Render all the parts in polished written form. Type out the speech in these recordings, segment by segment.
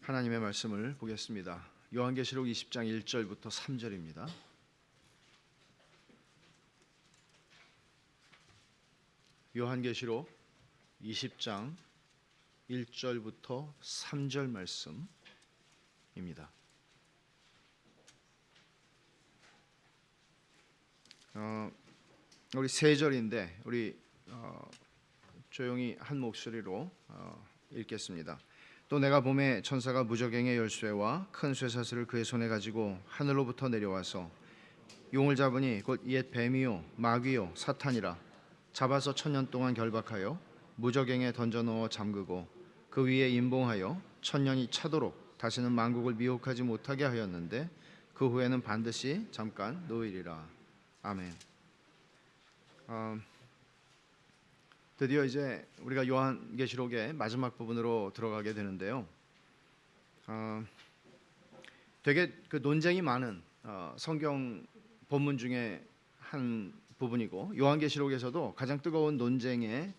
하나님의 말씀을 보겠습니다. 요한계시록 20장 1절부터 3절입니다. 요한계시록 20장 1절부터 3절 말씀입니다. 우리 세 절인데 우리 조용히 한 목소리로 읽겠습니다. 또 내가 봄에 천사가 무저갱의 열쇠와 큰 쇠사슬을 그의 손에 가지고 하늘로부터 내려와서 용을 잡으니 곧 옛 뱀이요 마귀요 사탄이라 잡아서 1000년 동안 결박하여 무저갱에 던져 넣어 잠그고 그 위에 임봉하여 1000년이 차도록 다시는 만국을 미혹하지 못하게 하였는데 그 후에는 반드시 잠깐 놓으리라. 아멘. 드디어 이제 우리가 요한계시록의 마지막 부분으로 들어가게 되는데요. 되게 그 논쟁이 많은 성경 본문 중에 한 부분이고 요한계시록에서도 가장 뜨거운 논쟁의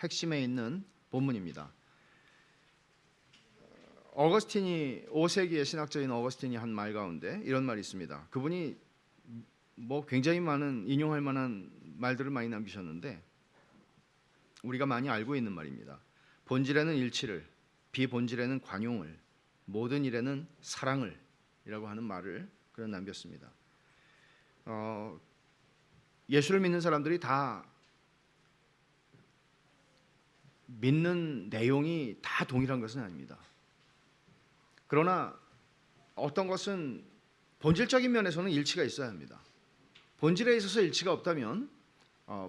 핵심에 있는 본문입니다. 어거스틴이 5세기의 신학자인 어거스틴이 한 말 가운데 이런 말이 있습니다. 그분이 뭐 굉장히 많은 인용할 만한 말들을 많이 남기셨는데 우리가 많이 알고 있는 말입니다. 본질에는 일치를, 비본질에는 관용을, 모든 일에는 사랑을 이라고 하는 말을 그는 남겼습니다. 예수를 믿는 사람들이 다 믿는 내용이 다 동일한 것은 아닙니다. 그러나 어떤 것은 본질적인 면에서는 일치가 있어야 합니다. 본질에 있어서 일치가 없다면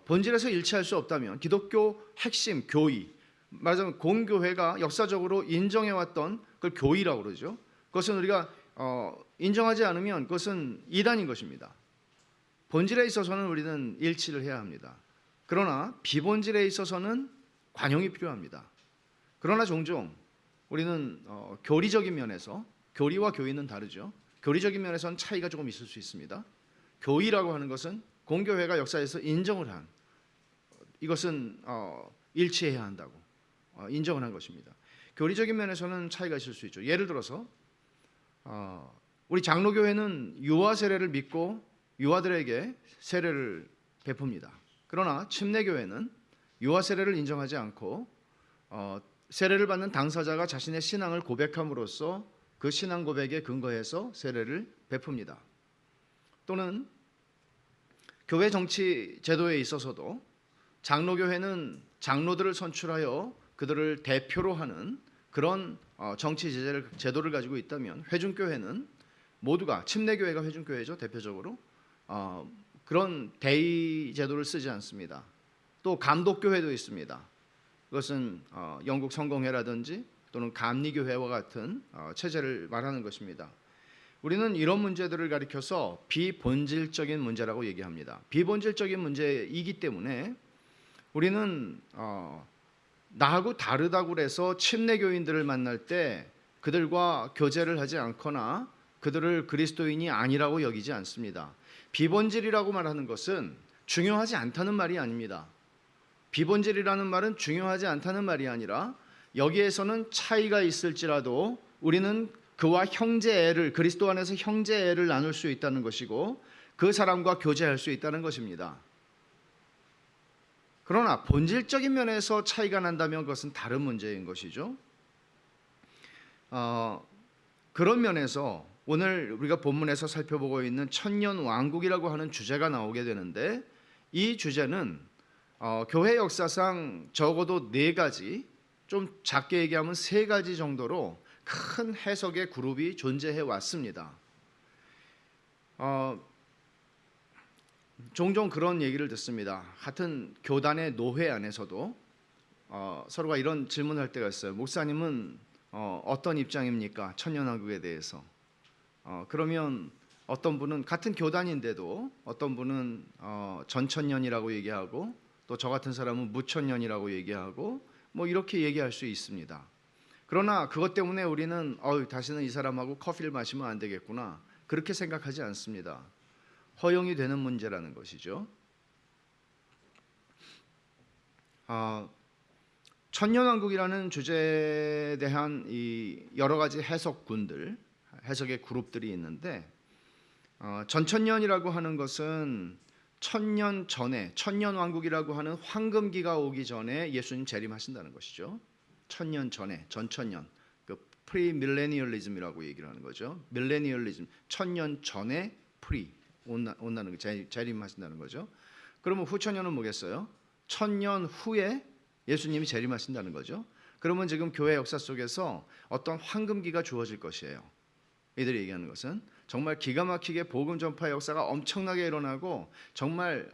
본질에서 일치할 수 없다면 기독교 핵심 교의, 말하자면 공교회가 역사적으로 인정해왔던 그걸 교의라고 그러죠. 그것은 우리가 인정하지 않으면 그것은 이단인 것입니다. 본질에 있어서는 우리는 일치를 해야 합니다. 그러나 비본질에 있어서는 관용이 필요합니다. 그러나 종종 우리는 교리적인 면에서, 교리와 교의는 다르죠. 교리적인 면에서는 차이가 조금 있을 수 있습니다. 교의라고 하는 것은 공교회가 역사에서 인정을 한, 이것은 일치해야 한다고 인정을 한 것입니다. 교리적인 면에서는 차이가 있을 수 있죠. 예를 들어서 우리 장로교회는 유아 세례를 믿고 유아들에게 세례를 베풉니다. 그러나 침례교회는 유아 세례를 인정하지 않고 세례를 받는 당사자가 자신의 신앙을 고백함으로써 그 신앙 고백에 근거해서 세례를 베풉니다. 또는 교회 정치 제도에 있어서도 장로교회는 장로들을 선출하여 그들을 대표로 하는 그런 정치 제도를 가지고 있다면 회중교회는 모두가, 침례교회가 회중교회죠, 대표적으로 그런 대의 제도를 쓰지 않습니다. 또 감독교회도 있습니다. 그것은 영국 성공회라든지 또는 감리교회와 같은 체제를 말하는 것입니다. 우리는 이런 문제들을 가리켜서 비본질적인 문제라고 얘기합니다. 비본질적인 문제이기 때문에 우리는 나하고 다르다고 해서 침례교인들을 만날 때 그들과 교제를 하지 않거나 그들을 그리스도인이 아니라고 여기지 않습니다. 비본질이라고 말하는 것은 중요하지 않다는 말이 아닙니다. 비본질이라는 말은 중요하지 않다는 말이 아니라 여기에서는 차이가 있을지라도 우리는 그와 형제애를, 그리스도 안에서 형제애를 나눌 수 있다는 것이고 그 사람과 교제할 수 있다는 것입니다. 그러나 본질적인 면에서 차이가 난다면 그것은 다른 문제인 것이죠. 그런 면에서 오늘 우리가 본문에서 살펴보고 있는 천년 왕국이라고 하는 주제가 나오게 되는데 이 주제는 교회 역사상 적어도 4가지, 좀 작게 얘기하면 3가지 정도로 큰 해석의 그룹이 존재해 왔습니다. 종종 그런 얘기를 듣습니다. 같은 교단의 노회 안에서도 서로가 이런 질문을 할 때가 있어요. 목사님은 어떤 입장입니까? 천년왕국에 대해서. 그러면 어떤 분은 같은 교단인데도 어떤 분은 전천년이라고 얘기하고 또 저 같은 사람은 무천년이라고 얘기하고 뭐 이렇게 얘기할 수 있습니다. 그러나 그것 때문에 우리는 다시는 이 사람하고 커피를 마시면 안 되겠구나 그렇게 생각하지 않습니다. 허용이 되는 문제라는 것이죠. 천년왕국이라는 주제에 대한 이 여러 가지 해석의 그룹들이 있는데, 전천년이라고 하는 것은 천년 전에, 천년왕국이라고 하는 황금기가 오기 전에 예수님 재림하신다는 것이죠. 천년 전에, 전천년, 그 프리밀레니얼리즘이라고 얘기를 하는 거죠. 밀레니얼리즘, 천년 전에 온다는 거, 재림하신다는 거죠. 그러면 후천년은 뭐겠어요? 천년 후에 예수님이 재림하신다는 거죠. 그러면 지금 교회 역사 속에서 어떤 황금기가 주어질 것이에요. 이들이 얘기하는 것은 정말 기가 막히게 복음 전파 역사가 엄청나게 일어나고, 정말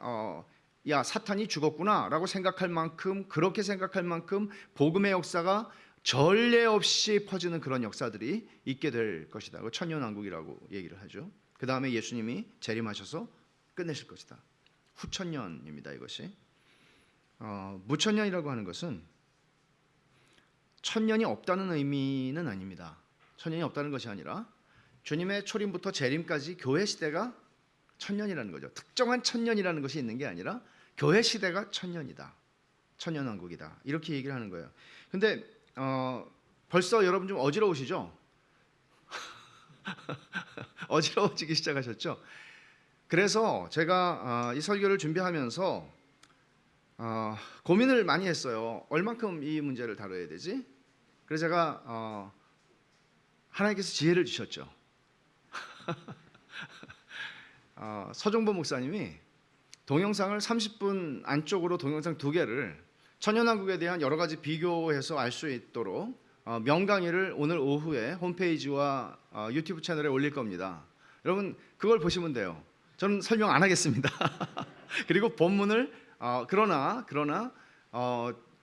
야, 사탄이 죽었구나라고 생각할 만큼, 그렇게 생각할 만큼 복음의 역사가 전례 없이 퍼지는 그런 역사들이 있게 될 것이다. 그 천년왕국이라고 얘기를 하죠. 그 다음에 예수님이 재림하셔서 끝내실 것이다. 후천년입니다. 이것이 무천년이라고 하는 것은 천년이 없다는 의미는 아닙니다. 천년이 없다는 것이 아니라 주님의 초림부터 재림까지 교회 시대가 천년이라는 거죠. 특정한 천년이라는 것이 있는 게 아니라 교회 시대가 천년이다. 천년왕국이다. 이렇게 얘기를 하는 거예요. 근데 벌써 여러분 좀 어지러우시죠? 어지러워지기 시작하셨죠? 그래서 제가 이 설교를 준비하면서 고민을 많이 했어요. 얼만큼 이 문제를 다뤄야 되지? 그래서 제가 하나님께서 지혜를 주셨죠. 서종보 목사님이 동영상을 30분 안쪽으로 동영상 2개를 천년왕국에 대한 여러 가지 비교해서 알 수 있도록 명강의를 오늘 오후에 홈페이지와 유튜브 채널에 올릴 겁니다. 여러분 그걸 보시면 돼요. 저는 설명 안 하겠습니다. 그리고 본문을 그러나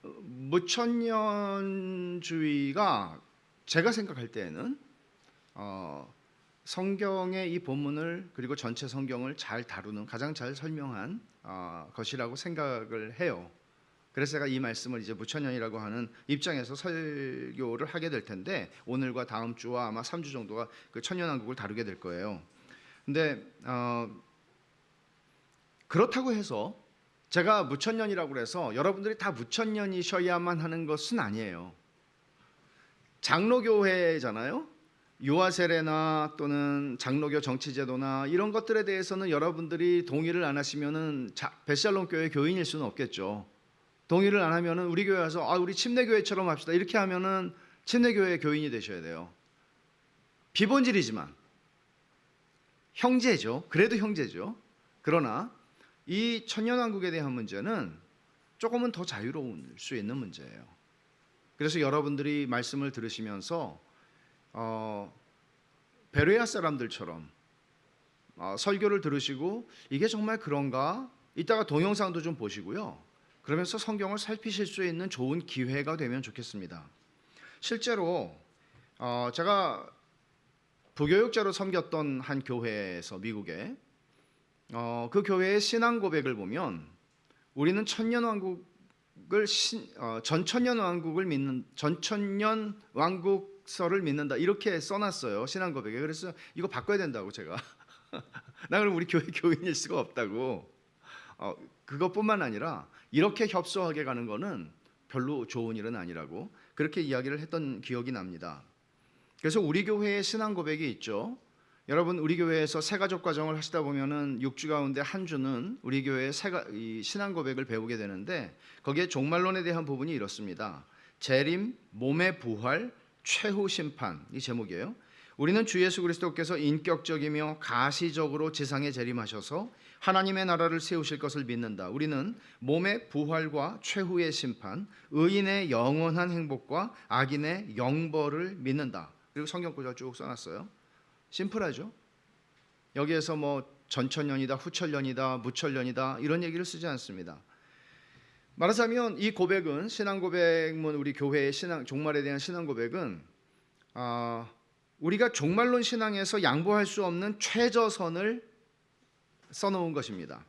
무천년주의가 제가 생각할 때에는 성경의 이 본문을 그리고 전체 성경을 잘 다루는, 가장 잘 설명한 것이라고 생각을 해요. 그래서 제가 이 말씀을 이제 무천년이라고 하는 입장에서 설교를 하게 될 텐데, 오늘과 다음 주와 아마 3주 정도가 그 천년왕국을 다루게 될 거예요. 근데 그렇다고 해서 제가 무천년이라고 해서 여러분들이 다 무천년이셔야만 하는 것은 아니에요. 장로교회잖아요. 유아세례나 또는 장로교 정치제도나 이런 것들에 대해서는 여러분들이 동의를 안 하시면은 베샬롬 교회 교인일 수는 없겠죠. 동의를 안 하면은 우리 교회 와서 우리 침례교회처럼 합시다 이렇게 하면은 침례교회 교인이 되셔야 돼요. 비본질이지만 형제죠. 그래도 형제죠. 그러나 이 천년왕국에 대한 문제는 조금은 더 자유로울 수 있는 문제예요. 그래서 여러분들이 말씀을 들으시면서 베레아 사람들처럼 설교를 들으시고 이게 정말 그런가? 이따가 동영상도 좀 보시고요. 그러면서 성경을 살피실 수 있는 좋은 기회가 되면 좋겠습니다. 실제로 제가 부교육자로 섬겼던 한 교회에서, 미국에 그 교회의 신앙 고백을 보면 우리는 전천년 왕국설을 믿는다 이렇게 써놨어요. 신앙 고백에. 그래서 이거 바꿔야 된다고 제가 나 그럼 우리 교회 교인일 수가 없다고. 그것뿐만 아니라 이렇게 협소하게 가는 거는 별로 좋은 일은 아니라고 그렇게 이야기를 했던 기억이 납니다. 그래서 우리 교회의 신앙 고백이 있죠. 여러분 우리 교회에서 새가족 과정을 하시다 보면은 6주 가운데 한 주는 우리 교회의 이 신앙 고백을 배우게 되는데, 거기에 종말론에 대한 부분이 이렇습니다. 재림, 몸의 부활, 최후 심판, 이 제목이에요. 우리는 주 예수 그리스도께서 인격적이며 가시적으로 지상에 재림하셔서 하나님의 나라를 세우실 것을 믿는다. 우리는 몸의 부활과 최후의 심판, 의인의 영원한 행복과 악인의 영벌을 믿는다. 그리고 성경 구절 쭉 써놨어요. 심플하죠. 여기에서 뭐 전천년이다, 후천년이다, 무천년이다 이런 얘기를 쓰지 않습니다. 말하자면 이 고백은, 신앙 고백문, 우리 교회의 종말에 대한 신앙 고백은 우리가 종말론 신앙에서 양보할 수 없는 최저선을 써놓은 것입니다.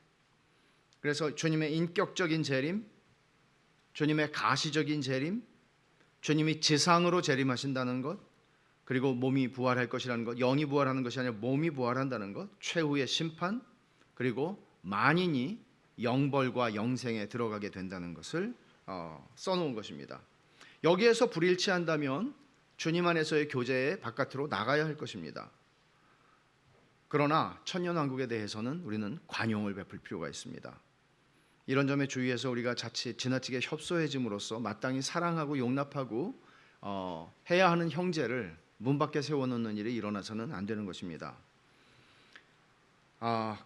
그래서 주님의 인격적인 재림, 주님의 가시적인 재림, 주님이 지상으로 재림하신다는 것, 그리고 몸이 부활할 것이라는 것, 영이 부활하는 것이 아니라 몸이 부활한다는 것, 최후의 심판, 그리고 만인이 영벌과 영생에 들어가게 된다는 것을 써놓은 것입니다. 여기에서 불일치한다면 주님 안에서의 교제의 바깥으로 나가야 할 것입니다. 그러나 천년왕국에 대해서는 우리는 관용을 베풀 필요가 있습니다. 이런 점에 주의해서 우리가 자칫 지나치게 협소해짐으로써 마땅히 사랑하고 용납하고 해야 하는 형제를 문 밖에 세워놓는 일이 일어나서는 안 되는 것입니다.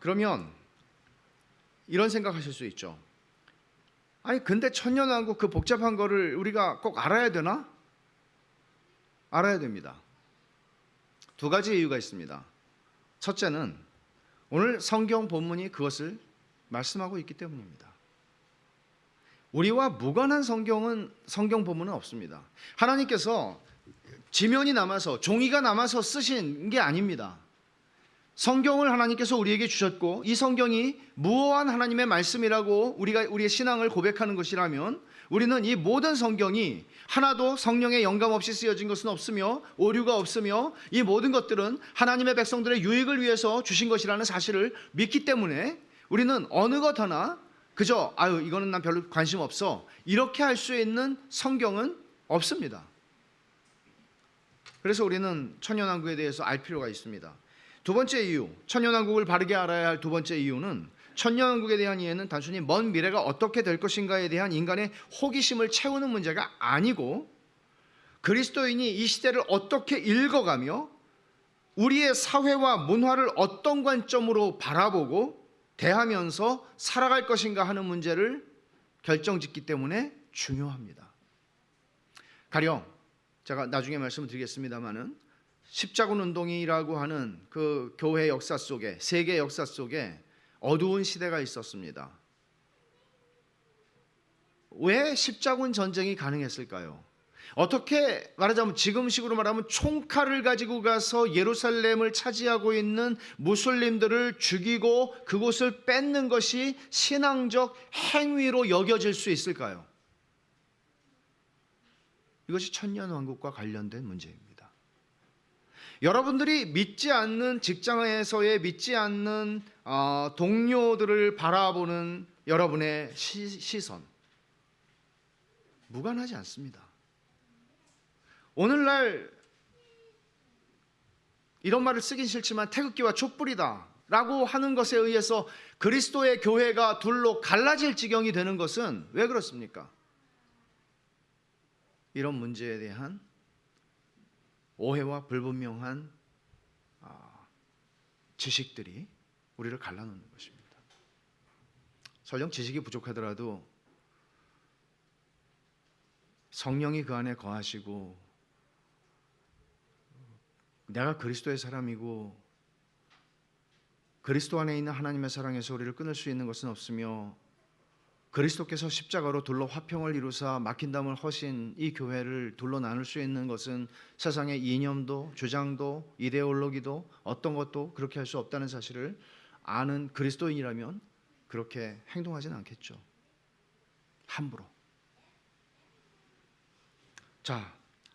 그러면 이런 생각하실 수 있죠. 아니 근데 천년왕국 그 복잡한 거를 우리가 꼭 알아야 되나? 알아야 됩니다. 두 가지 이유가 있습니다. 첫째는 오늘 성경 본문이 그것을 말씀하고 있기 때문입니다. 우리와 무관한 성경 본문은 없습니다. 하나님께서 지면이 남아서 종이가 남아서 쓰신 게 아닙니다. 성경을 하나님께서 우리에게 주셨고 이 성경이 무오한 하나님의 말씀이라고 우리가 우리의 신앙을 고백하는 것이라면 우리는 이 모든 성경이 하나도 성령의 영감 없이 쓰여진 것은 없으며 오류가 없으며 이 모든 것들은 하나님의 백성들의 유익을 위해서 주신 것이라는 사실을 믿기 때문에 우리는 어느 것 하나 그저 이거는 난 별로 관심 없어 이렇게 할 수 있는 성경은 없습니다. 그래서 우리는 천년왕국에 대해서 알 필요가 있습니다. 두 번째 이유, 천년왕국을 바르게 알아야 할 두 번째 이유는 천년왕국에 대한 이해는 단순히 먼 미래가 어떻게 될 것인가에 대한 인간의 호기심을 채우는 문제가 아니고 그리스도인이 이 시대를 어떻게 읽어가며 우리의 사회와 문화를 어떤 관점으로 바라보고 대하면서 살아갈 것인가 하는 문제를 결정짓기 때문에 중요합니다. 가령 제가 나중에 말씀을 드리겠습니다마는 십자군 운동이라고 하는 그 교회 역사 속에 세계 역사 속에 어두운 시대가 있었습니다. 왜 십자군 전쟁이 가능했을까요? 어떻게 말하자면 지금식으로 말하면 총칼을 가지고 가서 예루살렘을 차지하고 있는 무슬림들을 죽이고 그곳을 뺏는 것이 신앙적 행위로 여겨질 수 있을까요? 이것이 천년왕국과 관련된 문제입니다. 여러분들이 믿지 않는 직장에서의 믿지 않는 동료들을 바라보는 여러분의 시선 무관하지 않습니다. 오늘날 이런 말을 쓰긴 싫지만 태극기와 촛불이다 라고 하는 것에 의해서 그리스도의 교회가 둘로 갈라질 지경이 되는 것은 왜 그렇습니까? 이런 문제에 대한 오해와 불분명한 지식들이 우리를 갈라놓는 것입니다. 설령 지식이 부족하더라도 성령이 그 안에 거하시고 내가 그리스도의 사람이고 그리스도 안에 있는 하나님의 사랑에서 우리를 끊을 수 있는 것은 없으며 그리스도께서 십자가로 둘로 화평을 이루사 막힌 담을 허신 이 교회를 둘로 나눌 수 있는 것은 세상의 이념도 주장도 이데올로기도 어떤 것도 그렇게 할 수 없다는 사실을 아는 그리스도인이라면 그렇게 행동하지는 않겠죠. 함부로. 자,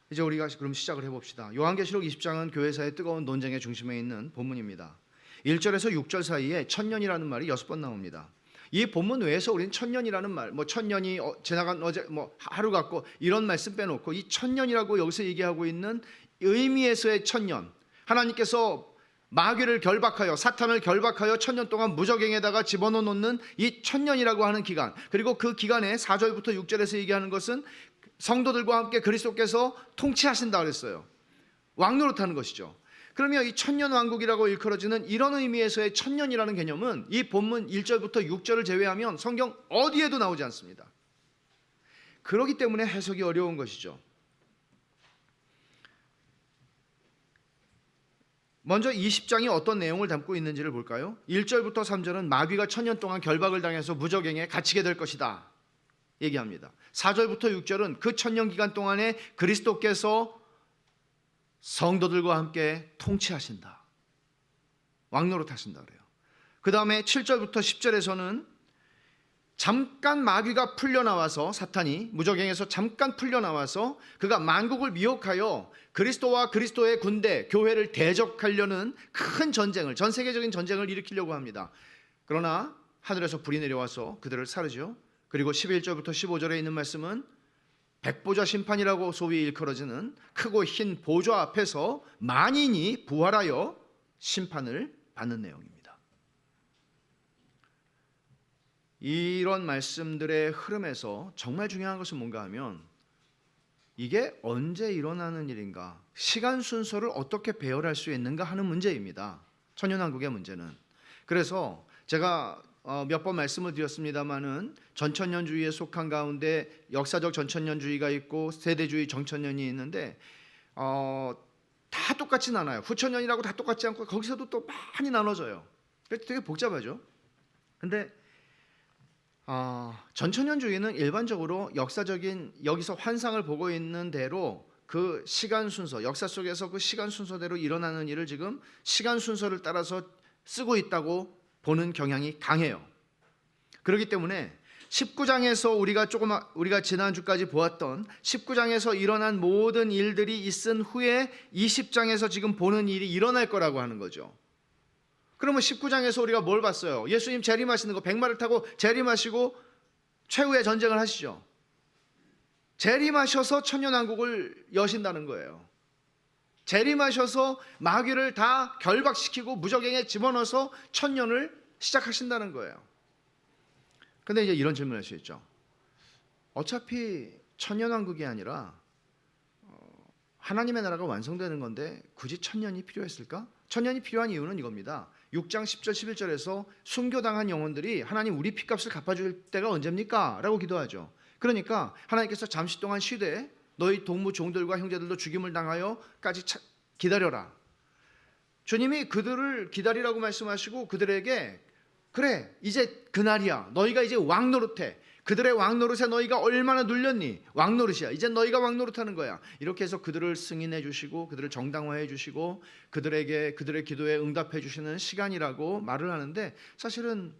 이제 우리가 그럼 시작을 해봅시다. 요한계시록 20장은 교회사의 뜨거운 논쟁의 중심에 있는 본문입니다. 1절에서 6절 사이에 천년이라는 말이 6번 나옵니다. 이 본문 외에서 우리는 천년이라는 말, 천년이 지나간 어제 하루 같고 이런 말씀 빼놓고 이 천년이라고 여기서 얘기하고 있는 의미에서의 천년, 하나님께서 마귀를 결박하여 사탄을 결박하여 천년 동안 무적행에다가 집어넣는 이 천년이라고 하는 기간, 그리고 그 기간에 4절부터 6절에서 얘기하는 것은 성도들과 함께 그리스도께서 통치하신다 그랬어요. 왕노릇하는 것이죠. 그러면 이 천년왕국이라고 일컬어지는 이런 의미에서의 천년이라는 개념은 이 본문 1절부터 6절을 제외하면 성경 어디에도 나오지 않습니다. 그렇기 때문에 해석이 어려운 것이죠. 먼저 20장이 어떤 내용을 담고 있는지를 볼까요? 1절부터 3절은 마귀가 천년 동안 결박을 당해서 무적행에 갇히게 될 것이다 얘기합니다. 4절부터 6절은 그 천년 기간 동안에 그리스도께서 성도들과 함께 통치하신다, 왕노릇하신다 그래요. 그 다음에 7절부터 10절에서는 잠깐 마귀가 풀려나와서 사탄이 무적행에서 잠깐 풀려나와서 그가 만국을 미혹하여 그리스도와 그리스도의 군대 교회를 대적하려는 큰 전쟁을, 전 세계적인 전쟁을 일으키려고 합니다. 그러나 하늘에서 불이 내려와서 그들을 사르죠. 그리고 11절부터 15절에 있는 말씀은 백보좌 심판이라고 소위 일컬어지는 크고 흰 보좌 앞에서 만인이 부활하여 심판을 받는 내용입니다. 이런 말씀들의 흐름에서 정말 중요한 것은 뭔가 하면 이게 언제 일어나는 일인가, 시간 순서를 어떻게 배열할 수 있는가 하는 문제입니다. 천년왕국의 문제는. 그래서 제가 몇 번 말씀을 드렸습니다마는 전천년주의에 속한 가운데 역사적 전천년주의가 있고 세대주의 정천년이 있는데 다 똑같진 않아요. 후천년이라고 다 똑같지 않고 거기서도 또 많이 나눠져요. 그래서 되게 복잡하죠. 근데 전천년주의는 일반적으로 역사적인 여기서 환상을 보고 있는 대로 그 시간 순서, 역사 속에서 그 시간 순서대로 일어나는 일을 지금 시간 순서를 따라서 쓰고 있다고 보는 경향이 강해요. 그렇기 때문에 19장에서 우리가 지난주까지 보았던 19장에서 일어난 모든 일들이 있은 후에 20장에서 지금 보는 일이 일어날 거라고 하는 거죠. 그러면 19장에서 우리가 뭘 봤어요? 예수님 재림하시는 거, 백마를 타고 재림하시고 최후의 전쟁을 하시죠. 재림하셔서 천년왕국을 여신다는 거예요. 재림하셔서 마귀를 다 결박시키고 무적행에 집어넣어서 천년을 시작하신다는 거예요. 근데 이제 이런 질문을 할 수 있죠. 어차피 천년왕국이 아니라 하나님의 나라가 완성되는 건데 굳이 천년이 필요했을까? 천년이 필요한 이유는 이겁니다. 6장 10절 11절에서 순교당한 영혼들이 하나님 우리 핏값을 갚아줄 때가 언제입니까? 라고 기도하죠. 그러니까 하나님께서 잠시 동안 쉬되 너희 동무 종들과 형제들도 죽임을 당하여까지 기다려라. 주님이 그들을 기다리라고 말씀하시고 그들에게 그래 이제 그날이야. 너희가 이제 왕 노릇해. 그들의 왕 노릇에 너희가 얼마나 눌렸니? 왕 노릇이야. 이제 너희가 왕 노릇하는 거야. 이렇게 해서 그들을 승인해 주시고 그들을 정당화해 주시고 그들에게 그들의 기도에 응답해 주시는 시간이라고 말을 하는데 사실은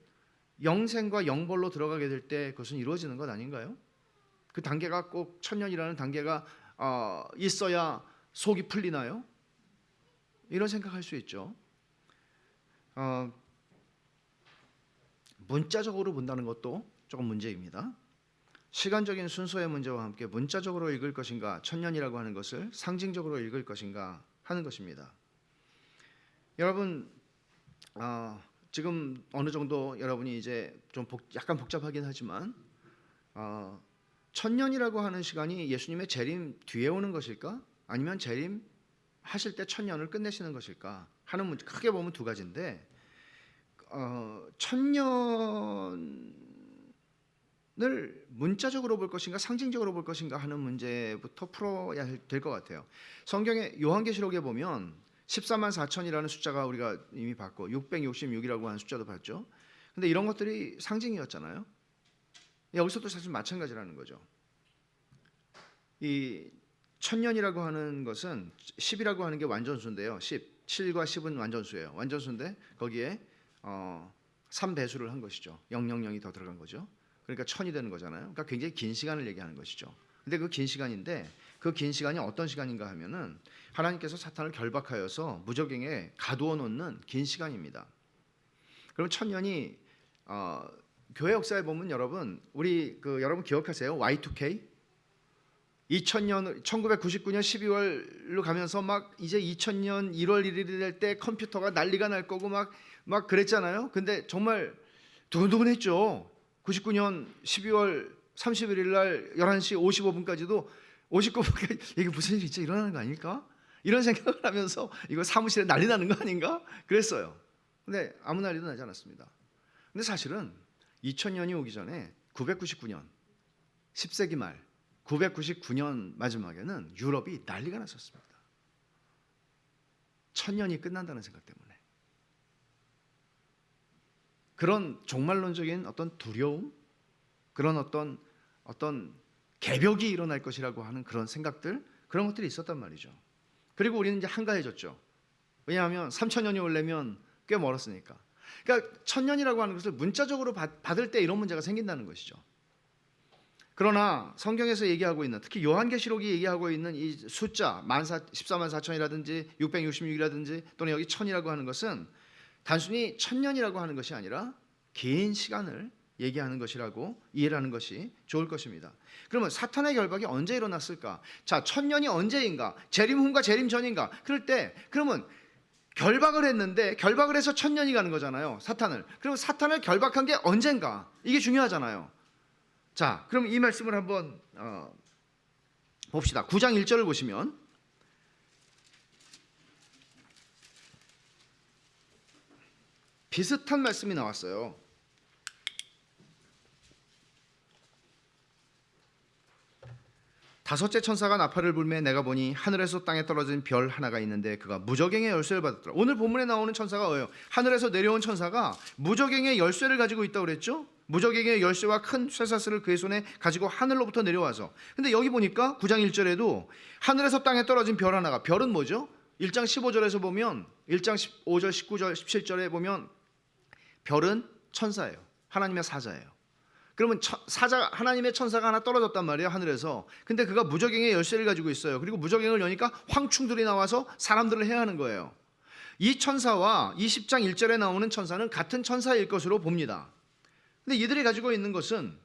영생과 영벌로 들어가게 될 때 그것은 이루어지는 것 아닌가요? 그 단계가 꼭 천년이라는 단계가 있어야 속이 풀리나요? 이런 생각할 수 있죠. 문자적으로 본다는 것도 조금 문제입니다. 시간적인 순서의 문제와 함께 문자적으로 읽을 것인가, 천년이라고 하는 것을 상징적으로 읽을 것인가 하는 것입니다. 여러분, 지금 어느 정도 여러분이 이제 좀 약간 복잡하긴 하지만 천년이라고 하는 시간이 예수님의 재림 뒤에 오는 것일까? 아니면 재림 하실 때 천년을 끝내시는 것일까? 하는 문제, 크게 보면 두 가지인데 천년을 문자적으로 볼 것인가 상징적으로 볼 것인가 하는 문제부터 풀어야 될 것 같아요. 성경의 요한계시록에 보면 14만 4천이라는 숫자가 우리가 이미 봤고 666이라고 하는 숫자도 봤죠. 근데 이런 것들이 상징이었잖아요. 여기서도 사실 마찬가지라는 거죠. 이 천년이라고 하는 것은 10이라고 하는 게 완전수인데요. 10, 7과 10은 완전수예요. 완전수인데 거기에 3배수를 한 것이죠. 000이 더 들어간 거죠. 그러니까 1000이 되는 거잖아요. 그러니까 굉장히 긴 시간을 얘기하는 것이죠. 근데 그 긴 시간인데 그 긴 시간이 어떤 시간인가 하면은 하나님께서 사탄을 결박하여서 무적행에 가두어 놓는 긴 시간입니다. 그럼 천년이 교회 역사에 보면 여러분 여러분 기억하세요? Y2K 2000년 1999년 12월로 가면서 막 이제 2000년 1월 1일이 될 때 컴퓨터가 난리가 날 거고 막 그랬잖아요. 근데 정말 두근두근했죠. 99년 12월 31일 날 11시 55분까지도 59분까지 이게 무슨 일이 진짜 일어나는 거 아닐까? 이런 생각을 하면서 이거 사무실에 난리 나는 거 아닌가? 그랬어요. 근데 아무 난리도 나지 않았습니다. 근데 사실은 2000년이 오기 전에 999년 10세기 말 999년 마지막에는 유럽이 난리가 났었습니다. 1000년이 끝난다는 생각 때문에. 그런 종말론적인 어떤 두려움, 그런 어떤 개벽이 일어날 것이라고 하는 그런 생각들, 그런 것들이 있었단 말이죠. 그리고 우리는 이제 한가해졌죠. 왜냐하면 3000년이 오려면 꽤 멀었으니까. 그러니까 1000년이라고 하는 것을 문자적으로 받을 때 이런 문제가 생긴다는 것이죠. 그러나 성경에서 얘기하고 있는, 특히 요한계시록이 얘기하고 있는 이 숫자 14만 4천이라든지 666이라든지 또는 여기 1000이라고 하는 것은 단순히 1000년이라고 하는 것이 아니라 긴 시간을 얘기하는 것이라고 이해를 하는 것이 좋을 것입니다. 그러면 사탄의 결박이 언제 일어났을까? 자, 천년이 언제인가? 재림 후인가 재림 전인가? 그럴 때 그러면 결박을 했는데 결박을 해서 천년이 가는 거잖아요. 사탄을. 그럼 사탄을 결박한 게 언젠가? 이게 중요하잖아요. 자, 그럼 이 말씀을 한번 봅시다. 9장 1절을 보시면 비슷한 말씀이 나왔어요. 다섯째 천사가 나팔을 불매 내가 보니 하늘에서 땅에 떨어진 별 하나가 있는데 그가 무저갱의 열쇠를 받았더라. 오늘 본문에 나오는 천사가 뭐예요? 하늘에서 내려온 천사가 무저갱의 열쇠를 가지고 있다고 그랬죠? 무저갱의 열쇠와 큰 쇠사슬을 그의 손에 가지고 하늘로부터 내려와서. 근데 여기 보니까 9장 1절에도 하늘에서 땅에 떨어진 별 하나가, 별은 뭐죠? 1장 15절에서 보면 1장 15절 19절 17절에 보면 별은 천사예요. 하나님의 사자예요. 그러면 하나님의 천사가 하나 떨어졌단 말이에요, 하늘에서. 근데 그가 무저갱의 열쇠를 가지고 있어요. 그리고 무저갱을 여니까 황충들이 나와서 사람들을 해하는 거예요. 이 천사와 이 10장 1절에 나오는 천사는 같은 천사일 것으로 봅니다. 근데 이들이 가지고 있는 것은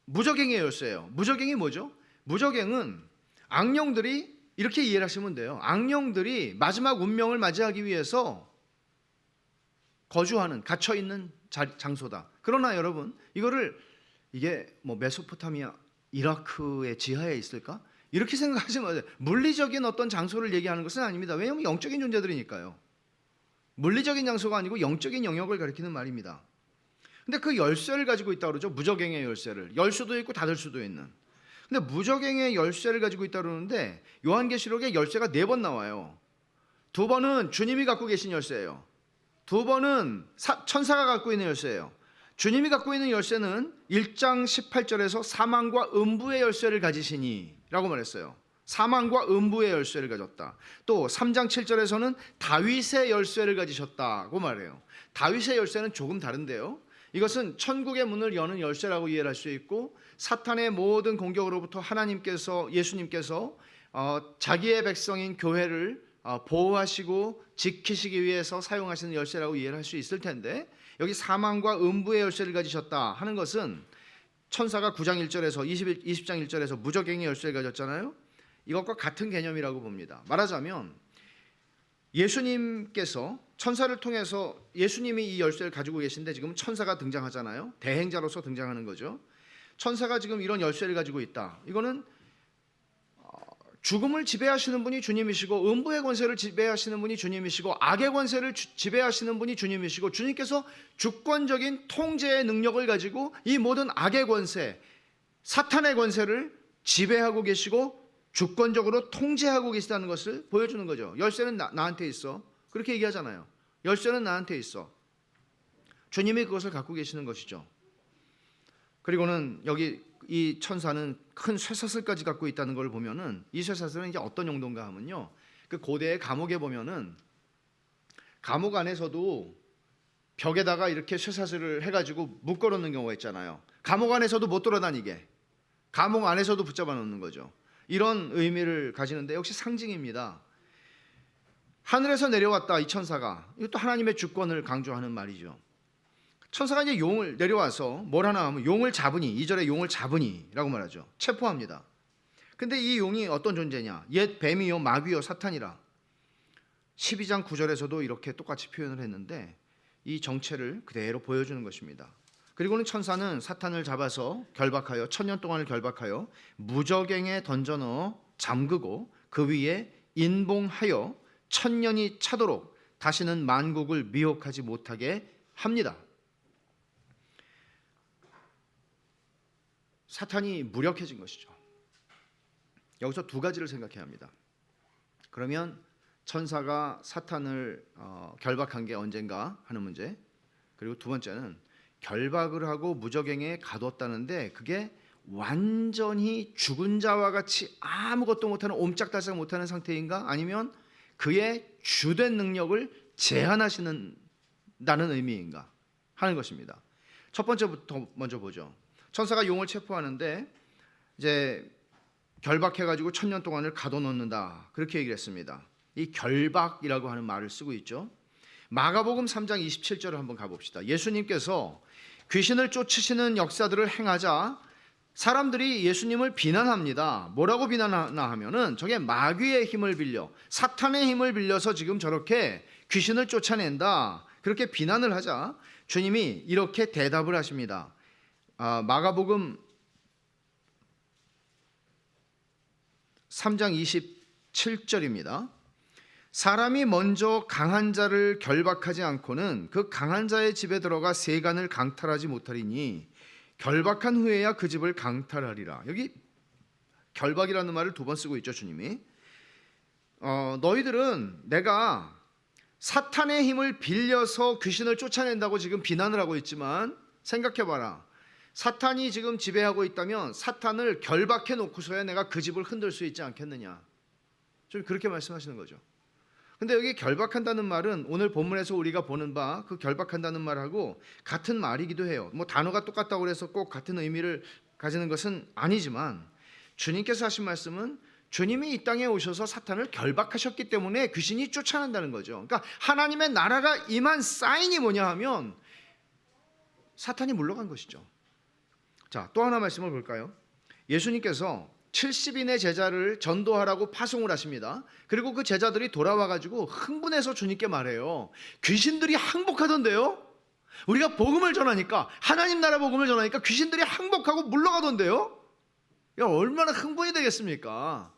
무저갱의 열쇠예요. 무저갱이 뭐죠? 무저갱은 악령들이, 이렇게 이해를 하시면 돼요. 악령들이 마지막 운명을 맞이하기 위해서 거주하는, 갇혀있는 장소다. 그러나 여러분, 이게 뭐 메소포타미아, 이라크의 지하에 있을까? 이렇게 생각하시면 돼요. 물리적인 어떤 장소를 얘기하는 것은 아닙니다. 왜냐하면 영적인 존재들이니까요. 물리적인 장소가 아니고 영적인 영역을 가리키는 말입니다. 근데 그 열쇠를 가지고 있다고 그러죠. 무저갱의 열쇠를. 열 수도 있고 닫을 수도 있는. 근데 무저갱의 열쇠를 가지고 있다고 그러는데 요한계시록에 열쇠가 4번 나와요. 2번은 주님이 갖고 계신 열쇠예요. 2번은 천사가 갖고 있는 열쇠예요. 주님이 갖고 있는 열쇠는 1장 18절에서 사망과 음부의 열쇠를 가지시니 라고 말했어요. 사망과 음부의 열쇠를 가졌다. 또 3장 7절에서는 다윗의 열쇠를 가지셨다고 말해요. 다윗의 열쇠는 조금 다른데요. 이것은 천국의 문을 여는 열쇠라고 이해를 할 수 있고, 사탄의 모든 공격으로부터 예수님께서 자기의 백성인 교회를 보호하시고 지키시기 위해서 사용하시는 열쇠라고 이해를 할 수 있을 텐데, 여기 사망과 음부의 열쇠를 가지셨다 하는 것은 천사가 9장 1절에서 20장 1절에서 무저갱의 열쇠를 가졌잖아요. 이것과 같은 개념이라고 봅니다. 말하자면 예수님께서 천사를 통해서, 예수님이 이 열쇠를 가지고 계신데 지금 천사가 등장하잖아요. 대행자로서 등장하는 거죠. 천사가 지금 이런 열쇠를 가지고 있다. 이거는 죽음을 지배하시는 분이 주님이시고, 음부의 권세를 지배하시는 분이 주님이시고, 악의 권세를 지배하시는 분이 주님이시고, 주님께서 주권적인 통제의 능력을 가지고 이 모든 악의 권세, 사탄의 권세를 지배하고 계시고 주권적으로 통제하고 계시다는 것을 보여주는 거죠. 열쇠는 나한테 있어. 그렇게 얘기하잖아요. 열쇠는 나한테 있어. 주님이 그것을 갖고 계시는 것이죠. 그리고는 여기 이 천사는 큰 쇠사슬까지 갖고 있다는 걸 보면은, 이 쇠사슬은 이제 어떤 용도인가 하면요, 그 고대의 감옥에 보면은 감옥 안에서도 벽에다가 이렇게 쇠사슬을 해가지고 묶어놓는 경우가 있잖아요. 감옥 안에서도 못 돌아다니게, 감옥 안에서도 붙잡아 놓는 거죠. 이런 의미를 가지는데 역시 상징입니다. 하늘에서 내려왔다 이 천사가, 이것도 하나님의 주권을 강조하는 말이죠. 천사가 이제 용을 내려와서 뭘 하나 하면 용을 잡으니, 2절에 용을 잡으니 라고 말하죠. 체포합니다. 근데 이 용이 어떤 존재냐? 옛 뱀이요 마귀요 사탄이라. 12장 9절에서도 이렇게 똑같이 표현을 했는데 이 정체를 그대로 보여주는 것입니다. 그리고는 천사는 사탄을 잡아서 결박하여 천년 동안을 결박하여 무저갱에 던져 넣어 잠그고 그 위에 인봉하여 천년이 차도록 다시는 만국을 미혹하지 못하게 합니다. 사탄이 무력해진 것이죠. 여기서 두 가지를 생각해야 합니다. 그러면 천사가 사탄을 결박한 게 언젠가 하는 문제, 그리고 두 번째는 결박을 하고 무저갱에 가뒀다는데 그게 완전히 죽은 자와 같이 아무것도 못하는, 옴짝달싹 못하는 상태인가, 아니면 그의 주된 능력을 제한하시는다는 의미인가 하는 것입니다. 첫 번째부터 먼저 보죠. 천사가 용을 체포하는데 이제 결박해가지고 천년 동안을 가둬놓는다, 그렇게 얘기를 했습니다. 이 결박이라고 하는 말을 쓰고 있죠. 마가복음 3장 27절을 한번 가봅시다. 예수님께서 귀신을 쫓으시는 역사들을 행하자 사람들이 예수님을 비난합니다. 뭐라고 비난하나 하면은 저게 마귀의 힘을 빌려, 사탄의 힘을 빌려서 지금 저렇게 귀신을 쫓아낸다, 그렇게 비난을 하자 주님이 이렇게 대답을 하십니다. 마가복음 3장 27절입니다. 사람이 먼저 강한 자를 결박하지 않고는 그 강한 자의 집에 들어가 세간을 강탈하지 못하리니 결박한 후에야 그 집을 강탈하리라. 여기 결박이라는 말을 두 번 쓰고 있죠, 주님이. 너희들은 내가 사탄의 힘을 빌려서 귀신을 쫓아낸다고 지금 비난을 하고 있지만 생각해봐라. 사탄이 지금 지배하고 있다면 사탄을 결박해 놓고서야 내가 그 집을 흔들 수 있지 않겠느냐. 좀 그렇게 말씀하시는 거죠. 근데 여기 결박한다는 말은 오늘 본문에서 우리가 보는 바 그 결박한다는 말하고 같은 말이기도 해요. 뭐 단어가 똑같다고 해서 꼭 같은 의미를 가지는 것은 아니지만 주님께서 하신 말씀은 주님이 이 땅에 오셔서 사탄을 결박하셨기 때문에 귀신이 쫓아난다는 거죠. 그러니까 하나님의 나라가 임한 사인이 뭐냐 하면 사탄이 물러간 것이죠. 자, 또 하나 말씀을 볼까요? 예수님께서 70인의 제자를 전도하라고 파송을 하십니다. 그리고 그 제자들이 돌아와가지고 흥분해서 주님께 말해요. 귀신들이 항복하던데요? 우리가 복음을 전하니까, 하나님 나라 복음을 전하니까 귀신들이 항복하고 물러가던데요? 야, 얼마나 흥분이 되겠습니까?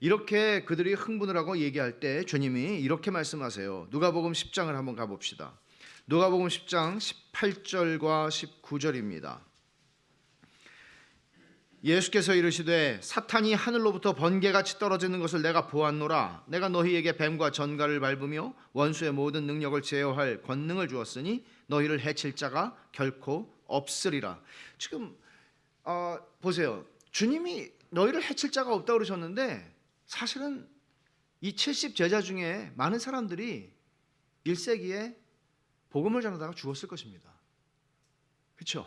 이렇게 그들이 흥분을 하고 얘기할 때 주님이 이렇게 말씀하세요. 누가복음 10장을 한번 가봅시다. 누가복음 10장 18절과 19절입니다. 예수께서 이르시되 사탄이 하늘로부터 번개같이 떨어지는 것을 내가 보았노라. 내가 너희에게 뱀과 전갈을 밟으며 원수의 모든 능력을 제어할 권능을 주었으니 너희를 해칠 자가 결코 없으리라. 지금 보세요. 주님이 너희를 해칠 자가 없다고 그러셨는데 사실은 이 70 제자 중에 많은 사람들이 1세기에 복음을 전하다가 죽었을 것입니다. 그렇죠?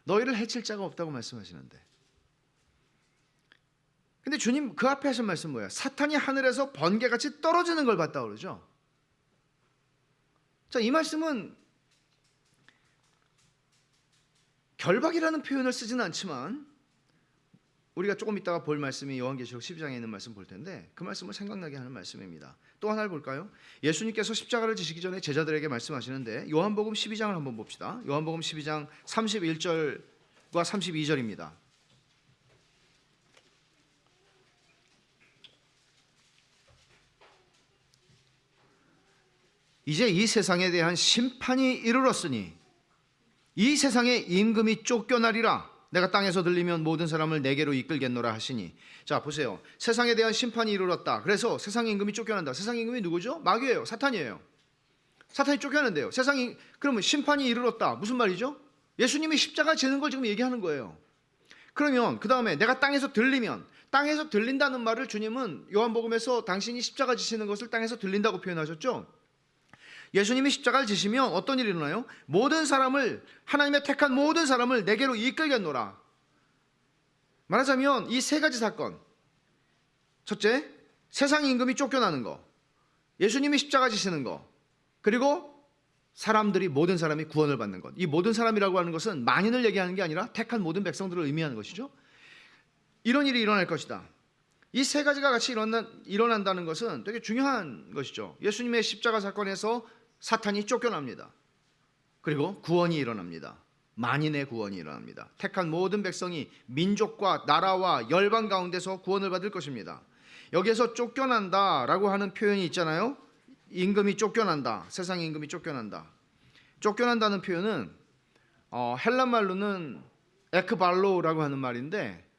너희를 해칠 자가 없다고 말씀하시는데, 근데 주님 그 앞에 하신 말씀 뭐야? 사탄이 하늘에서 번개같이 떨어지는 걸 봤다고 그러죠. 자, 이 말씀은 결박이라는 표현을 쓰지는 않지만 우리가 조금 이따가 볼 말씀이 요한계시록 12장에 있는 말씀 볼 텐데 그 말씀을 생각나게 하는 말씀입니다. 또 하나를 볼까요? 예수님께서 십자가를 지시기 전에 제자들에게 말씀하시는데 요한복음 12장을 한번 봅시다. 요한복음 12장 31절과 32절입니다. 이제 이 세상에 대한 심판이 이르렀으니 이 세상의 임금이 쫓겨나리라. 내가 땅에서 들리면 모든 사람을 내게로 이끌겠노라 하시니. 자, 보세요. 세상에 대한 심판이 이르렀다. 그래서 세상의 임금이 쫓겨난다. 세상의 임금이 누구죠? 마귀예요. 사탄이에요. 사탄이 쫓겨난대요. 세상이, 그러면 심판이 이르렀다. 무슨 말이죠? 예수님이 십자가 지는 걸 지금 얘기하는 거예요. 그러면 그 다음에 내가 땅에서 들리면, 땅에서 들린다는 말을 주님은 요한복음에서 당신이 십자가 지시는 것을 땅에서 들린다고 표현하셨죠. 예수님이 십자가를 지시면 어떤 일이 일어나요? 모든 사람을, 하나님의 택한 모든 사람을 내게로 이끌겠노라. 말하자면 이 세 가지 사건, 첫째, 세상 임금이 쫓겨나는 거, 예수님이 십자가 지시는 거, 그리고 사람들이, 모든 사람이 구원을 받는 것. 이 모든 사람이라고 하는 것은 만인을 얘기하는 게 아니라 택한 모든 백성들을 의미하는 것이죠. 이런 일이 일어날 것이다. 이 세 가지가 같이 일어난다는 것은 되게 중요한 것이죠. 예수님의 십자가 사건에서 사탄이 쫓겨납니다. 그리고 구원이 일어납니다. 만인의 구원이 일어납니다. 택한 모든 백성이 민족과 나라와 열방 가운데서 구원을 받을 것입니다. 여기에서 쫓겨난다라고 하는 표현이 있잖아요. 임금이 쫓겨난다. 세상 임금이 쫓겨난다. 쫓겨난다는 표현은 헬란 말로는 에크발로라고 하는 말인데,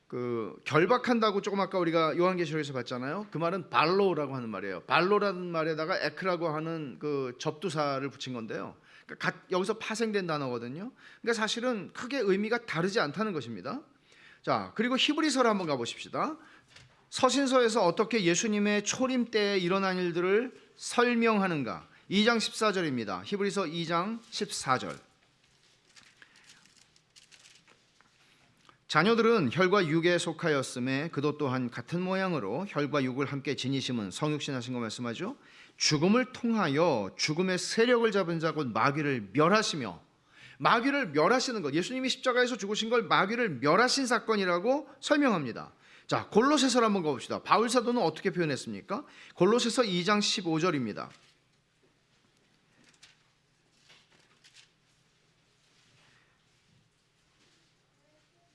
그 결박한다고 조금 아까 우리가 요한계시록에서 봤잖아요. 그 말은 발로라고 하는 말이에요. 발로라는 말에다가 에크라고 하는 그 접두사를 붙인 건데요. 그러니까 여기서 파생된 단어거든요. 그러니까 사실은 크게 의미가 다르지 않다는 것입니다. 자, 그리고 히브리서를 한번 가보십시다. 서신서에서 어떻게 예수님의 초림 때에 일어난 일들을 설명하는가. 2장 14절입니다. 히브리서 2장 14절. 자녀들은 혈과 육에 속하였음에 그도 또한 같은 모양으로 혈과 육을 함께 지니심은 성육신하신 거 말씀하죠. 죽음을 통하여 죽음의 세력을 잡은 자 곧 마귀를 멸하시며, 마귀를 멸하시는 것, 예수님이 십자가에서 죽으신 걸 마귀를 멸하신 사건이라고 설명합니다. 자, 골로새서를 한번 가봅시다. 바울 사도는 어떻게 표현했습니까? 골로새서 2장 15절입니다.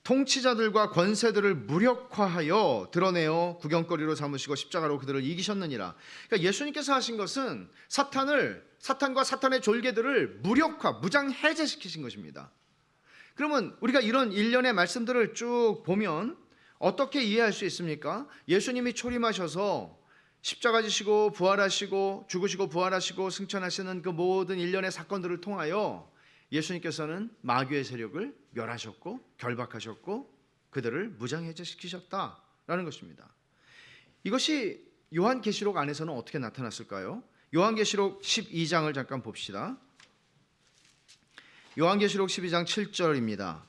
통치자들과 권세들을 무력화하여 드러내어 구경거리로 삼으시고 십자가로 그들을 이기셨느니라. 그러니까 예수님께서 하신 것은 사탄과 사탄의 졸개들을 무력화, 무장 해제시키신 것입니다. 그러면 우리가 이런 일련의 말씀들을 쭉 보면 어떻게 이해할 수 있습니까? 예수님이 초림하셔서 십자가 지시고 부활하시고 죽으시고 부활하시고 승천하시는 그 모든 일련의 사건들을 통하여 예수님께서는 마귀의 세력을 멸하셨고 결박하셨고 그들을 무장해제시키셨다라는 것입니다. 이것이 요한계시록 안에서는 어떻게 나타났을까요? 요한계시록 12장을 잠깐 봅시다. 요한계시록 12장 7절입니다.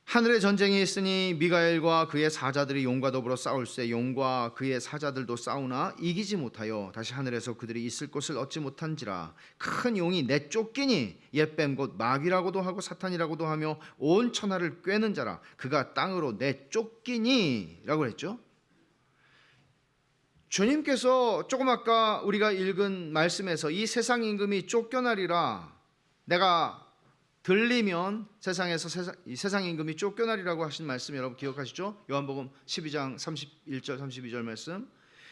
하늘에 전쟁이 있으니 미가엘과 그의 사자들이 용과 더불어 싸울세 용과 그의 사자들도 싸우나 이기지 못하여 다시 하늘에서 그들이 있을 곳을 얻지 못한지라. 큰 용이 내쫓기니 옛뱀 곧 마귀라고도 하고 사탄이라고도 하며 온 천하를 꿰는 자라. 그가 땅으로 내쫓기니 라고 했죠. 주님께서 조금 아까 우리가 읽은 말씀에서 이 세상 임금이 쫓겨나리라, 내가 들리면 세상에서 이 세상 임금이 쫓겨나리라고 하신 말씀 여러분 기억하시죠? 요한복음 12장 31절 32절 말씀,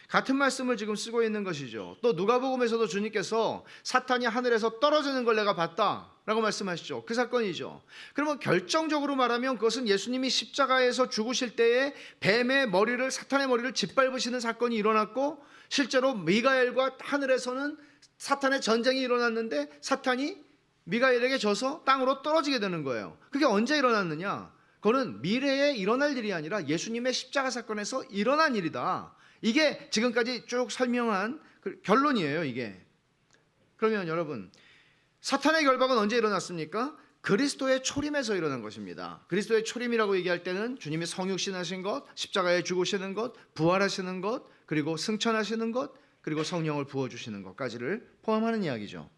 같은 말씀을 지금 쓰고 있는 것이죠. 또 누가복음에서도 주님께서 사탄이 하늘에서 떨어지는 걸 내가 봤다라고 말씀하시죠. 그 사건이죠. 그러면 결정적으로 말하면 그것은 예수님이 십자가에서 죽으실 때에 뱀의 머리를, 사탄의 머리를 짓밟으시는 사건이 일어났고, 실제로 미가엘과 하늘에서는 사탄의 전쟁이 일어났는데 사탄이 미가엘에게 져서 땅으로 떨어지게 되는 거예요. 그게 언제 일어났느냐? 그거는 미래에 일어날 일이 아니라 예수님의 십자가 사건에서 일어난 일이다. 이게 지금까지 쭉 설명한 결론이에요, 이게. 그러면 여러분, 사탄의 결박은 언제 일어났습니까? 그리스도의 초림에서 일어난 것입니다. 그리스도의 초림이라고 얘기할 때는 주님이 성육신하신 것, 십자가에 죽으시는 것, 부활하시는 것, 그리고 승천하시는 것, 그리고 성령을 부어주시는 것까지를 포함하는 이야기죠.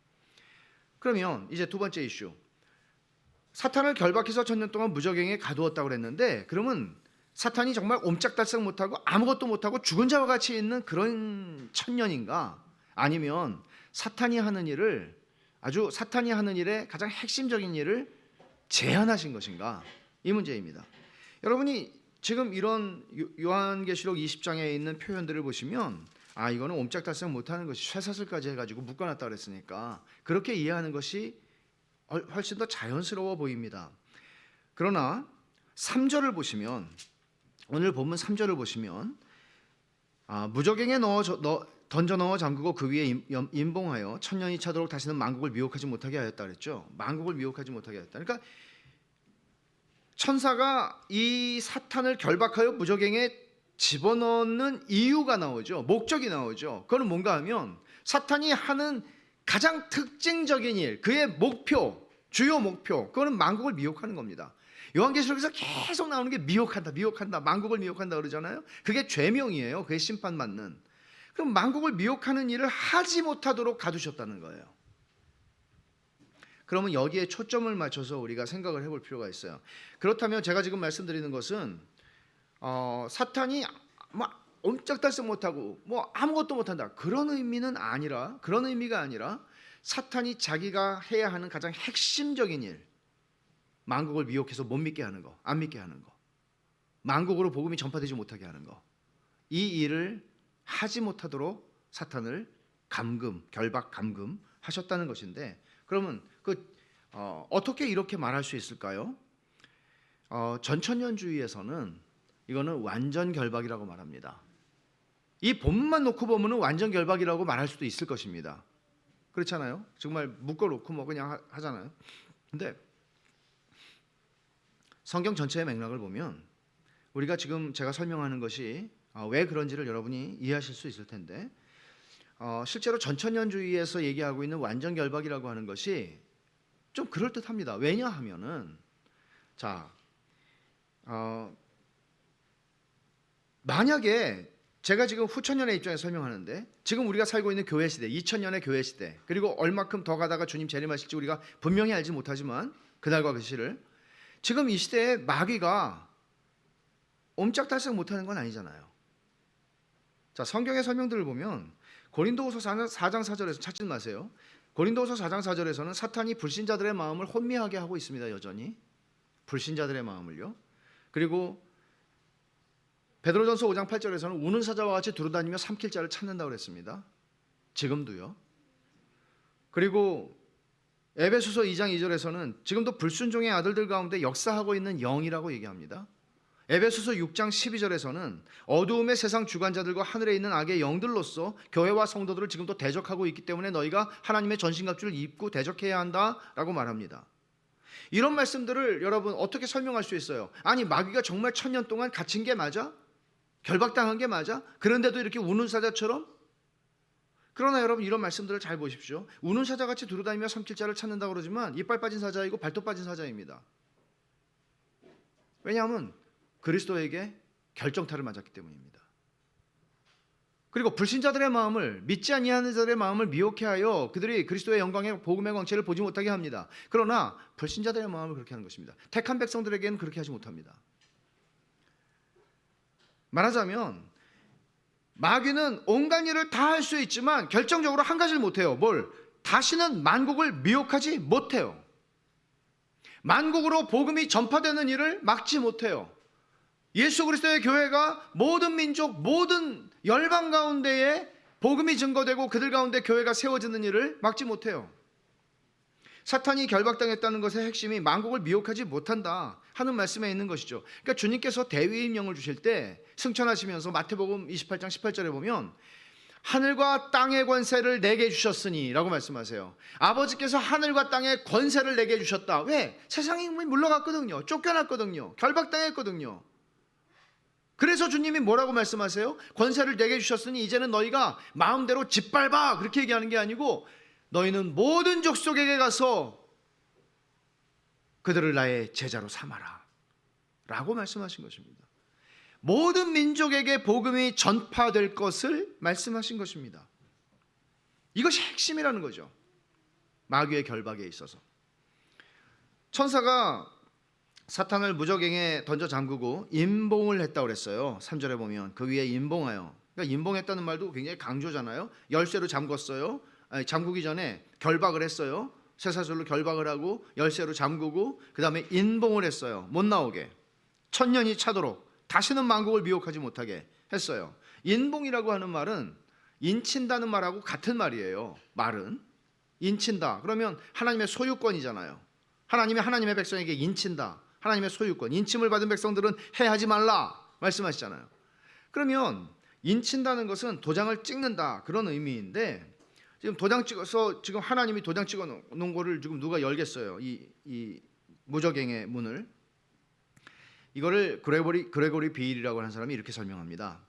그러면 이제 두 번째 이슈, 사탄을 결박해서 1000년 동안 무적행에 가두었다고 그랬는데, 그러면 사탄이 정말 옴짝달싹 못하고 아무것도 못하고 죽은 자와 같이 있는 그런 1000년인가? 아니면 사탄이 하는 일을, 아주 사탄이 하는 일의 가장 핵심적인 일을 제한하신 것인가? 이 문제입니다. 여러분이 지금 이런 요한계시록 20장에 있는 표현들을 보시면, 아, 이거는 옴짝달싹 못하는 것이 쇠사슬까지 해가지고 묶어놨다 그랬으니까 그렇게 이해하는 것이 훨씬 더 자연스러워 보입니다. 그러나 3절을 보시면, 오늘 본문 3절을 보시면, 무적행에 던져 넣어 잠그고 그 위에 임봉하여 1000년이 차도록 다시는 만국을 미혹하지 못하게 하였다 그랬죠. 만국을 미혹하지 못하게 하였다. 그러니까 천사가 이 사탄을 결박하여 무적행에 집어넣는 이유가 나오죠. 목적이 나오죠. 그건 뭔가 하면 사탄이 하는 가장 특징적인 일, 그의 목표, 주요 목표, 그거는 만국을 미혹하는 겁니다. 요한계시록에서 계속 나오는 게 미혹한다, 미혹한다, 만국을 미혹한다 그러잖아요. 그게 죄명이에요. 그게 심판받는. 그럼 만국을 미혹하는 일을 하지 못하도록 가두셨다는 거예요. 그러면 여기에 초점을 맞춰서 우리가 생각을 해볼 필요가 있어요. 그렇다면 제가 지금 말씀드리는 것은 사탄이 막 옴짝달싹 못하고 뭐 아무것도 못한다, 그런 의미가 아니라 사탄이 자기가 해야 하는 가장 핵심적인 일, 만국을 미혹해서 못 믿게 하는 거, 안 믿게 하는 거, 만국으로 복음이 전파되지 못하게 하는 거, 이 일을 하지 못하도록 사탄을 결박 감금하셨다는 것인데, 그러면 어떻게 이렇게 말할 수 있을까요? 전천년주의에서는 이거는 완전 결박이라고 말합니다. 이 본문만 놓고 보면 완전 결박이라고 말할 수도 있을 것입니다. 그렇잖아요. 정말 묶어놓고 뭐 그냥 하잖아요. 근데 성경 전체의 맥락을 보면 우리가 지금 제가 설명하는 것이 왜 그런지를 여러분이 이해하실 수 있을 텐데, 실제로 전천년주의에서 얘기하고 있는 완전 결박이라고 하는 것이 좀 그럴듯합니다. 왜냐하면은 만약에 제가 지금 후천년의 입장에서 설명하는데 지금 우리가 살고 있는 교회 시대, 2000년의 교회 시대, 그리고 얼마큼 더 가다가 주님 재림하실지 우리가 분명히 알지 못하지만 그날과 그 시를, 지금 이 시대에 마귀가 옴짝달싹 못하는 건 아니잖아요. 자, 성경의 설명들을 보면 고린도후서 4장 4절에서 찾지 마세요. 고린도후서 4장 4절에서는 사탄이 불신자들의 마음을 혼미하게 하고 있습니다. 여전히 불신자들의 마음을요. 그리고 베드로전서 5장 8절에서는 우는 사자와 같이 두루다니며 삼킬 자를 찾는다고 그랬습니다. 지금도요. 그리고 에베소서 2장 2절에서는 지금도 불순종의 아들들 가운데 역사하고 있는 영이라고 얘기합니다. 에베소서 6장 12절에서는 어두움의 세상 주관자들과 하늘에 있는 악의 영들로서 교회와 성도들을 지금도 대적하고 있기 때문에 너희가 하나님의 전신갑주를 입고 대적해야 한다라고 말합니다. 이런 말씀들을 여러분 어떻게 설명할 수 있어요? 아니, 마귀가 정말 1000년 동안 갇힌 게 맞아? 결박당한 게 맞아? 그런데도 이렇게 우는 사자처럼? 그러나 여러분, 이런 말씀들을 잘 보십시오. 우는 사자같이 두루다니며 삼킬 자를 찾는다고 그러지만 이빨 빠진 사자이고 발톱 빠진 사자입니다. 왜냐하면 그리스도에게 결정타를 맞았기 때문입니다. 그리고 불신자들의 마음을, 믿지 아니하는 자들의 마음을 미혹해 하여 그들이 그리스도의 영광의 복음의 광채를 보지 못하게 합니다. 그러나 불신자들의 마음을 그렇게 하는 것입니다. 택한 백성들에게는 그렇게 하지 못합니다. 말하자면 마귀는 온갖 일을 다 할 수 있지만 결정적으로 한 가지를 못해요. 뭘? 다시는 만국을 미혹하지 못해요. 만국으로 복음이 전파되는 일을 막지 못해요. 예수 그리스도의 교회가 모든 민족, 모든 열방 가운데에 복음이 증거되고 그들 가운데 교회가 세워지는 일을 막지 못해요. 사탄이 결박당했다는 것의 핵심이 만국을 미혹하지 못한다 하는 말씀에 있는 것이죠. 그러니까 주님께서 대위인 영을 주실 때 승천하시면서 마태복음 28장 18절에 보면 하늘과 땅의 권세를 내게 주셨으니 라고 말씀하세요. 아버지께서 하늘과 땅의 권세를 내게 주셨다. 왜? 세상이 물러갔거든요. 쫓겨났거든요. 결박당했거든요. 그래서 주님이 뭐라고 말씀하세요? 권세를 내게 주셨으니 이제는 너희가 마음대로 짓밟아, 그렇게 얘기하는 게 아니고 너희는 모든 족속에게 가서 그들을 나의 제자로 삼아라 라고 말씀하신 것입니다. 모든 민족에게 복음이 전파될 것을 말씀하신 것입니다. 이것이 핵심이라는 거죠. 마귀의 결박에 있어서 천사가 사탄을 무저갱에 던져 잠그고 임봉을 했다고 그랬어요. 3절에 보면 그 위에 임봉하여, 그러니까 임봉했다는 말도 굉장히 강조잖아요. 열쇠로 잠궜어요. 아니, 잠그기 전에 결박을 했어요. 쇠사슬로 결박을 하고 열쇠로 잠그고 그 다음에 인봉을 했어요. 못 나오게 1000년이 차도록 다시는 만국을 미혹하지 못하게 했어요. 인봉이라고 하는 말은 인친다는 말하고 같은 말이에요. 말은 인친다 그러면 하나님의 소유권이잖아요. 하나님이 하나님의 백성에게 인친다, 하나님의 소유권, 인침을 받은 백성들은 해하지 말라 말씀하시잖아요. 그러면 인친다는 것은 도장을 찍는다 그런 의미인데, 지금 도장 찍어서 지금 하나님이 도장 찍어 놓은 거를 지금 누가 열겠어요? 이 무저갱의 문을. 이거를 그레고리 비일이라고 하는 사람이 이렇게 설명합니다.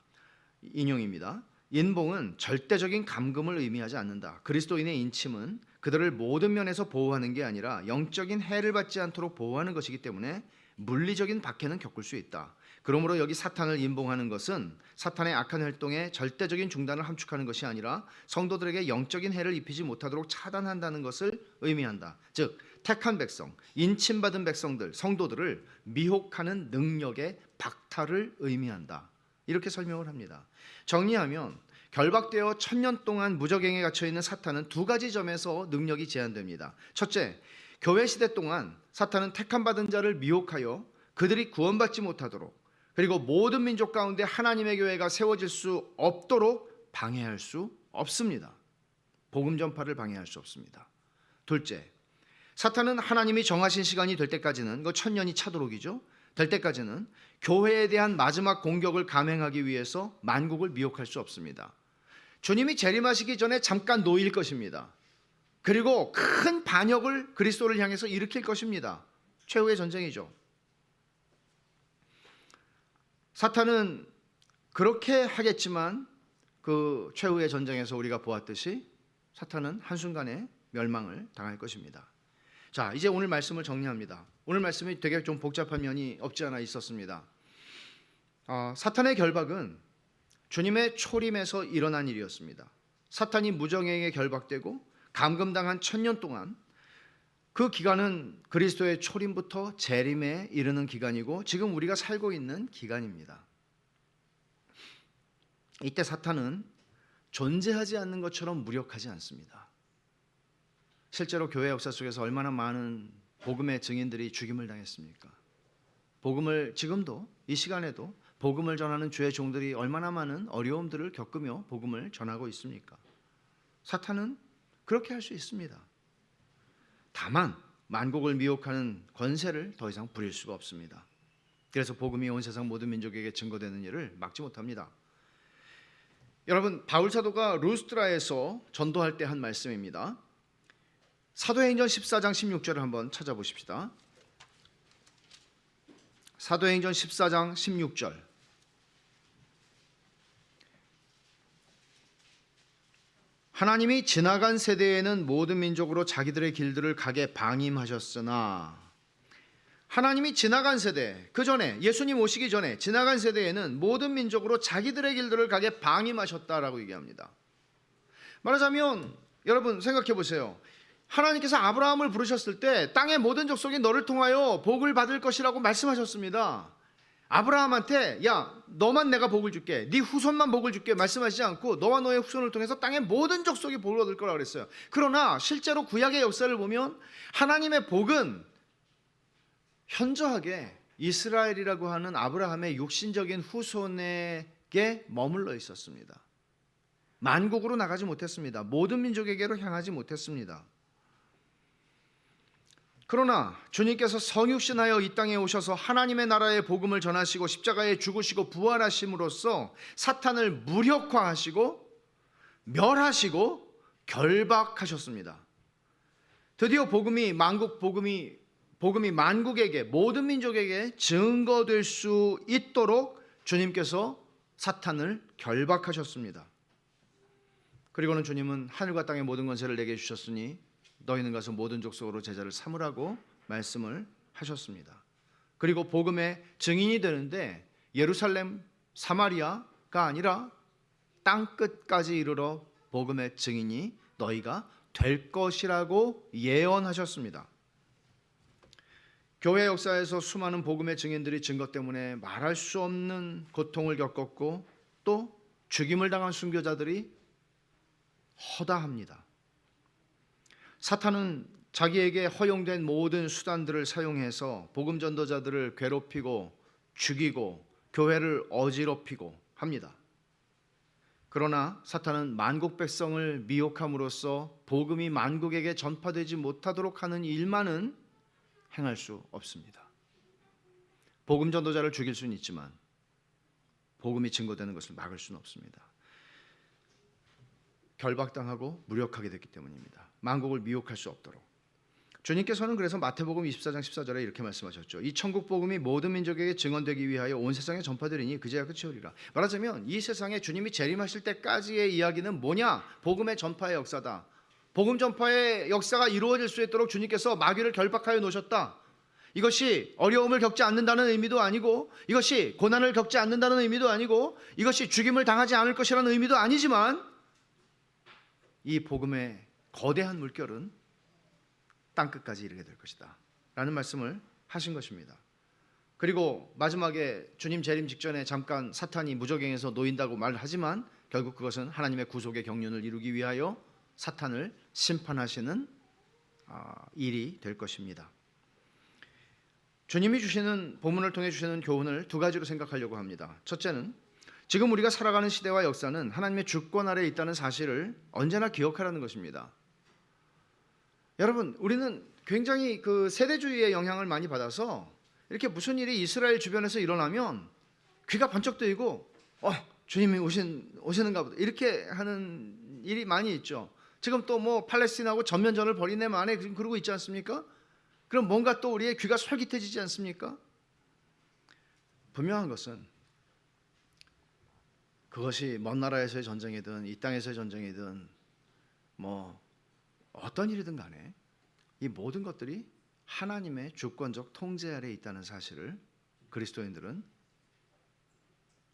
인용입니다. 인봉은 절대적인 감금을 의미하지 않는다. 그리스도인의 인침은 그들을 모든 면에서 보호하는 게 아니라 영적인 해를 받지 않도록 보호하는 것이기 때문에 물리적인 박해는 겪을 수 있다. 그러므로 여기 사탄을 인봉하는 것은 사탄의 악한 활동에 절대적인 중단을 함축하는 것이 아니라 성도들에게 영적인 해를 입히지 못하도록 차단한다는 것을 의미한다. 즉 택한 백성, 인침받은 백성들, 성도들을 미혹하는 능력의 박탈을 의미한다. 이렇게 설명을 합니다. 정리하면 결박되어 1000년 동안 무저갱에 갇혀있는 사탄은 두 가지 점에서 능력이 제한됩니다. 첫째, 교회 시대 동안 사탄은 택함 받은 자를 미혹하여 그들이 구원받지 못하도록, 그리고 모든 민족 가운데 하나님의 교회가 세워질 수 없도록 방해할 수 없습니다. 복음 전파를 방해할 수 없습니다. 둘째, 사탄은 하나님이 정하신 시간이 될 때까지는, 그 1000년이 차도록이죠, 될 때까지는 교회에 대한 마지막 공격을 감행하기 위해서 만국을 미혹할 수 없습니다. 주님이 재림하시기 전에 잠깐 놓일 것입니다. 그리고 큰 반역을 그리스도를 향해서 일으킬 것입니다. 최후의 전쟁이죠. 사탄은 그렇게 하겠지만 그 최후의 전쟁에서 우리가 보았듯이 사탄은 한순간에 멸망을 당할 것입니다. 자, 이제 오늘 말씀을 정리합니다. 오늘 말씀이 되게 좀 복잡한 면이 없지 않아 있었습니다. 사탄의 결박은 주님의 초림에서 일어난 일이었습니다. 사탄이 무정행에 결박되고 감금당한 1000년 동안, 그 기간은 그리스도의 초림부터 재림에 이르는 기간이고 지금 우리가 살고 있는 기간입니다. 이때 사탄은 존재하지 않는 것처럼 무력하지 않습니다. 실제로 교회 역사 속에서 얼마나 많은 복음의 증인들이 죽임을 당했습니까? 복음을 지금도 이 시간에도 복음을 전하는 주의 종들이 얼마나 많은 어려움들을 겪으며 복음을 전하고 있습니까? 사탄은 그렇게 할 수 있습니다. 다만 만국을 미혹하는 권세를 더 이상 부릴 수가 없습니다. 그래서 복음이 온 세상 모든 민족에게 증거되는 일을 막지 못합니다. 여러분, 바울 사도가 루스드라에서 전도할 때 한 말씀입니다. 사도행전 14장 16절을 한번 찾아보십시다. 사도행전 14장 16절. 하나님이 지나간 세대에는 모든 민족으로 자기들의 길들을 가게 방임하셨으나, 하나님이 지나간 세대, 그 전에 예수님 오시기 전에 지나간 세대에는 모든 민족으로 자기들의 길들을 가게 방임하셨다라고 얘기합니다. 말하자면 여러분 생각해 보세요. 하나님께서 아브라함을 부르셨을 때 땅의 모든 족속이 너를 통하여 복을 받을 것이라고 말씀하셨습니다. 아브라함한테 야, 너만 내가 복을 줄게, 네 후손만 복을 줄게 말씀하시지 않고 너와 너의 후손을 통해서 땅의 모든 족속이 복을 얻을 거라고 그랬어요. 그러나 실제로 구약의 역사를 보면 하나님의 복은 현저하게 이스라엘이라고 하는 아브라함의 육신적인 후손에게 머물러 있었습니다. 만국으로 나가지 못했습니다. 모든 민족에게로 향하지 못했습니다. 그러나 주님께서 성육신하여 이 땅에 오셔서 하나님의 나라의 복음을 전하시고 십자가에 죽으시고 부활하심으로써 사탄을 무력화하시고 멸하시고 결박하셨습니다. 드디어 복음이 만국에게, 모든 민족에게 증거될 수 있도록 주님께서 사탄을 결박하셨습니다. 그리고는 주님은 하늘과 땅의 모든 권세를 내게 주셨으니 너희는 가서 모든 족속으로 제자를 삼으라고 말씀을 하셨습니다. 그리고 복음의 증인이 되는데 예루살렘, 사마리아가 아니라 땅 끝까지 이르러 복음의 증인이 너희가 될 것이라고 예언하셨습니다. 교회 역사에서 수많은 복음의 증인들이 증거 때문에 말할 수 없는 고통을 겪었고 또 죽임을 당한 순교자들이 허다합니다. 사탄은 자기에게 허용된 모든 수단들을 사용해서 복음 전도자들을 괴롭히고 죽이고 교회를 어지럽히고 합니다. 그러나 사탄은 만국 백성을 미혹함으로써 복음이 만국에게 전파되지 못하도록 하는 일만은 행할 수 없습니다. 복음 전도자를 죽일 수는 있지만 복음이 증거되는 것을 막을 수는 없습니다. 결박당하고 무력하게 됐기 때문입니다. 만국을 미혹할 수 없도록. 주님께서는 그래서 마태복음 24장 14절에 이렇게 말씀하셨죠. 이 천국 복음이 모든 민족에게 증언되기 위하여 온 세상에 전파되리니 그제야 끝이 오리라. 말하자면 이 세상에 주님이 재림하실 때까지의 이야기는 뭐냐? 복음의 전파의 역사다. 복음 전파의 역사가 이루어질 수 있도록 주님께서 마귀를 결박하여 놓으셨다. 이것이 어려움을 겪지 않는다는 의미도 아니고, 이것이 고난을 겪지 않는다는 의미도 아니고, 이것이 죽임을 당하지 않을 것이라는 의미도 아니지만, 이 복음의 거대한 물결은 땅끝까지 이르게 될 것이다 라는 말씀을 하신 것입니다. 그리고 마지막에 주님 재림 직전에 잠깐 사탄이 무저갱에서 놓인다고 말하지만 결국 그것은 하나님의 구속의 경륜을 이루기 위하여 사탄을 심판하시는 일이 될 것입니다. 주님이 주시는 본문을 통해 주시는 교훈을 두 가지로 생각하려고 합니다. 첫째는 지금 우리가 살아가는 시대와 역사는 하나님의 주권 아래에 있다는 사실을 언제나 기억하라는 것입니다. 여러분, 우리는 굉장히 그 세대주의의 영향을 많이 받아서 이렇게 무슨 일이 이스라엘 주변에서 일어나면 귀가 번쩍 뜨이고 주님이 오시는가 보다 이렇게 하는 일이 많이 있죠. 지금 또 뭐 팔레스틴하고 전면전을 벌이네 만에 그러고 있지 않습니까? 그럼 뭔가 또 우리의 귀가 솔깃해지지 않습니까? 분명한 것은 그것이 먼 나라에서의 전쟁이든 이 땅에서의 전쟁이든 뭐 어떤 일이든 간에 이 모든 것들이 하나님의 주권적 통제 아래에 있다는 사실을 그리스도인들은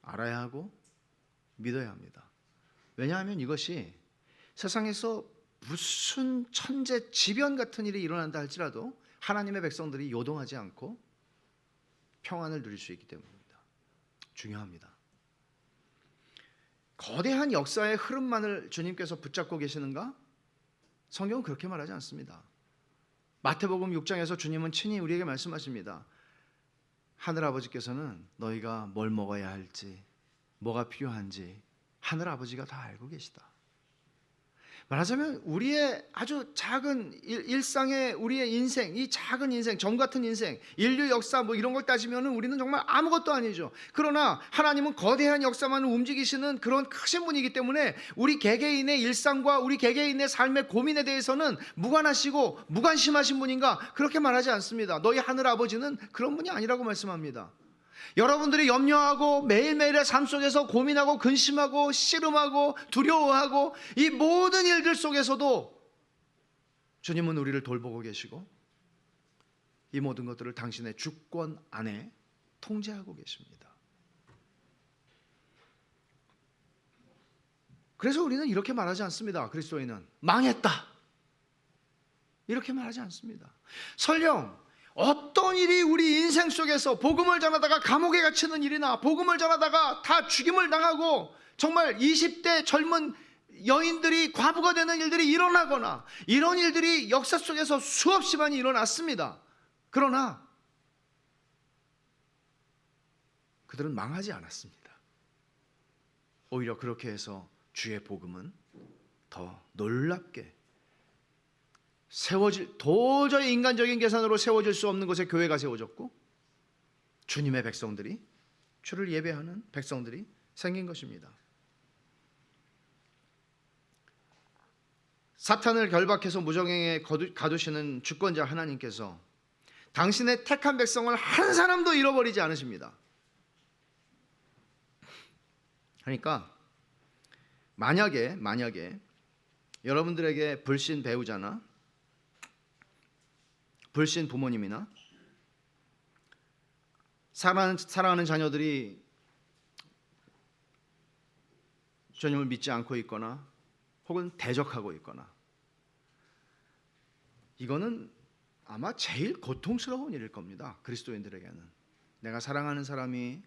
알아야 하고 믿어야 합니다. 왜냐하면 이것이 세상에서 무슨 천재지변 같은 일이 일어난다 할지라도 하나님의 백성들이 요동하지 않고 평안을 누릴 수 있기 때문입니다. 중요합니다. 거대한 역사의 흐름만을 주님께서 붙잡고 계시는가? 성경은 그렇게 말하지 않습니다. 마태복음 6장에서 주님은 친히 우리에게 말씀하십니다. 하늘아버지께서는 너희가 뭘 먹어야 할지, 뭐가 필요한지 하늘아버지가 다 알고 계시다. 말하자면 우리의 아주 작은 일상의 우리의 인생, 이 작은 인생, 점 같은 인생, 인류 역사 뭐 이런 걸 따지면 우리는 정말 아무것도 아니죠. 그러나 하나님은 거대한 역사만을 움직이시는 그런 크신 분이기 때문에 우리 개개인의 일상과 우리 개개인의 삶의 고민에 대해서는 무관하시고 무관심하신 분인가? 그렇게 말하지 않습니다. 너희 하늘 아버지는 그런 분이 아니라고 말씀합니다. 여러분들이 염려하고 매일매일의 삶 속에서 고민하고 근심하고 씨름하고 두려워하고 이 모든 일들 속에서도 주님은 우리를 돌보고 계시고 이 모든 것들을 당신의 주권 안에 통제하고 계십니다. 그래서 우리는 이렇게 말하지 않습니다. 그리스도인은 망했다 이렇게 말하지 않습니다. 설령 어떤 일이 우리 인생 속에서 복음을 전하다가 감옥에 갇히는 일이나 복음을 전하다가 다 죽임을 당하고 정말 20대 젊은 여인들이 과부가 되는 일들이 일어나거나 이런 일들이 역사 속에서 수없이 많이 일어났습니다. 그러나 그들은 망하지 않았습니다. 오히려 그렇게 해서 주의 복음은 더 놀랍게 도저히 인간적인 계산으로 세워질 수 없는 곳에 교회가 세워졌고 주님의 백성들이 주를 예배하는 백성들이 생긴 것입니다. 사탄을 결박해서 무정행에 가두시는 주권자 하나님께서 당신의 택한 백성을 한 사람도 잃어버리지 않으십니다. 그러니까 만약에 여러분들에게 불신 배우자나 불신 부모님이나 사랑하는 자녀들이 주님을 믿지 않고 있거나 혹은 대적하고 있거나 이거는 아마 제일 고통스러운 일일 겁니다. 그리스도인들에게는 내가 사랑하는 사람이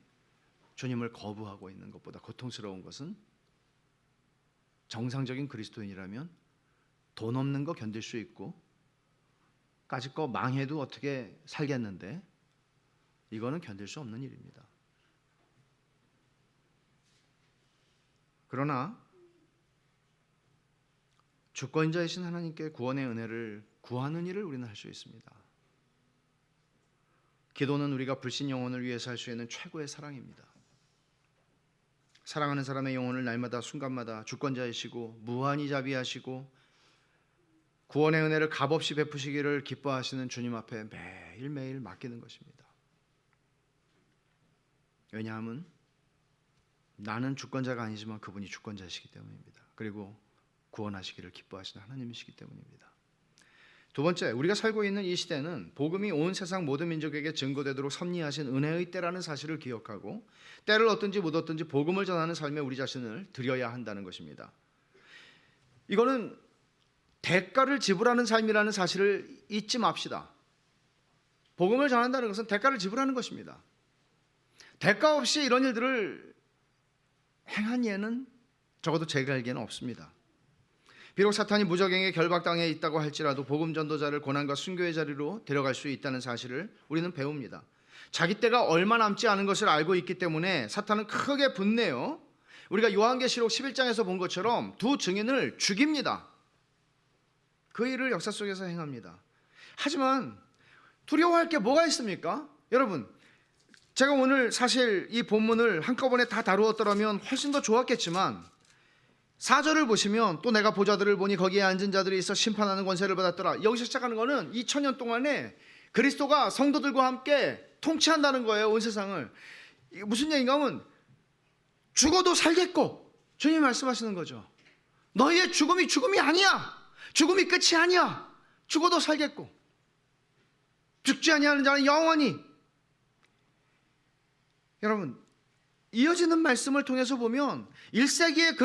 주님을 거부하고 있는 것보다 고통스러운 것은 정상적인 그리스도인이라면 돈 없는 거 견딜 수 있고 까짓 거 망해도 어떻게 살겠는데 이거는 견딜 수 없는 일입니다. 그러나 주권자이신 하나님께 구원의 은혜를 구하는 일을 우리는 할 수 있습니다. 기도는 우리가 불신 영혼을 위해서 할 수 있는 최고의 사랑입니다. 사랑하는 사람의 영혼을 날마다 순간마다 주권자이시고 무한히 자비하시고 구원의 은혜를 값없이 베푸시기를 기뻐하시는 주님 앞에 매일매일 맡기는 것입니다. 왜냐하면 나는 주권자가 아니지만 그분이 주권자이시기 때문입니다. 그리고 구원하시기를 기뻐하시는 하나님이시기 때문입니다. 두 번째, 우리가 살고 있는 이 시대는 복음이 온 세상 모든 민족에게 증거되도록 섭리하신 은혜의 때라는 사실을 기억하고 때를 얻든지 못 얻든지 복음을 전하는 삶에 우리 자신을 들여야 한다는 것입니다. 이거는 대가를 지불하는 삶이라는 사실을 잊지 맙시다. 복음을 전한다는 것은 대가를 지불하는 것입니다. 대가 없이 이런 일들을 행한 예는 적어도 제가 알기에는 없습니다. 비록 사탄이 무적행에 결박당해 있다고 할지라도 복음 전도자를 고난과 순교의 자리로 데려갈 수 있다는 사실을 우리는 배웁니다. 자기 때가 얼마 남지 않은 것을 알고 있기 때문에 사탄은 크게 분내요. 우리가 요한계시록 11장에서 본 것처럼 두 증인을 죽입니다. 그 일을 역사 속에서 행합니다. 하지만 두려워할 게 뭐가 있습니까? 여러분, 제가 오늘 사실 이 본문을 한꺼번에 다 다루었더라면 훨씬 더 좋았겠지만 4절을 보시면 또 내가 보좌들을 보니 거기에 앉은 자들이 있어 심판하는 권세를 받았더라. 여기서 시작하는 거는 2000년 동안에 그리스도가 성도들과 함께 통치한다는 거예요. 온 세상을. 이게 무슨 얘기인가 하면 죽어도 살겠고 주님이 말씀하시는 거죠. 너희의 죽음이 죽음이 아니야. 죽음이 끝이 아니야. 죽어도 살겠고 죽지 아니하는 자는 영원히. 여러분, 이어지는 말씀을 통해서 보면 1세기의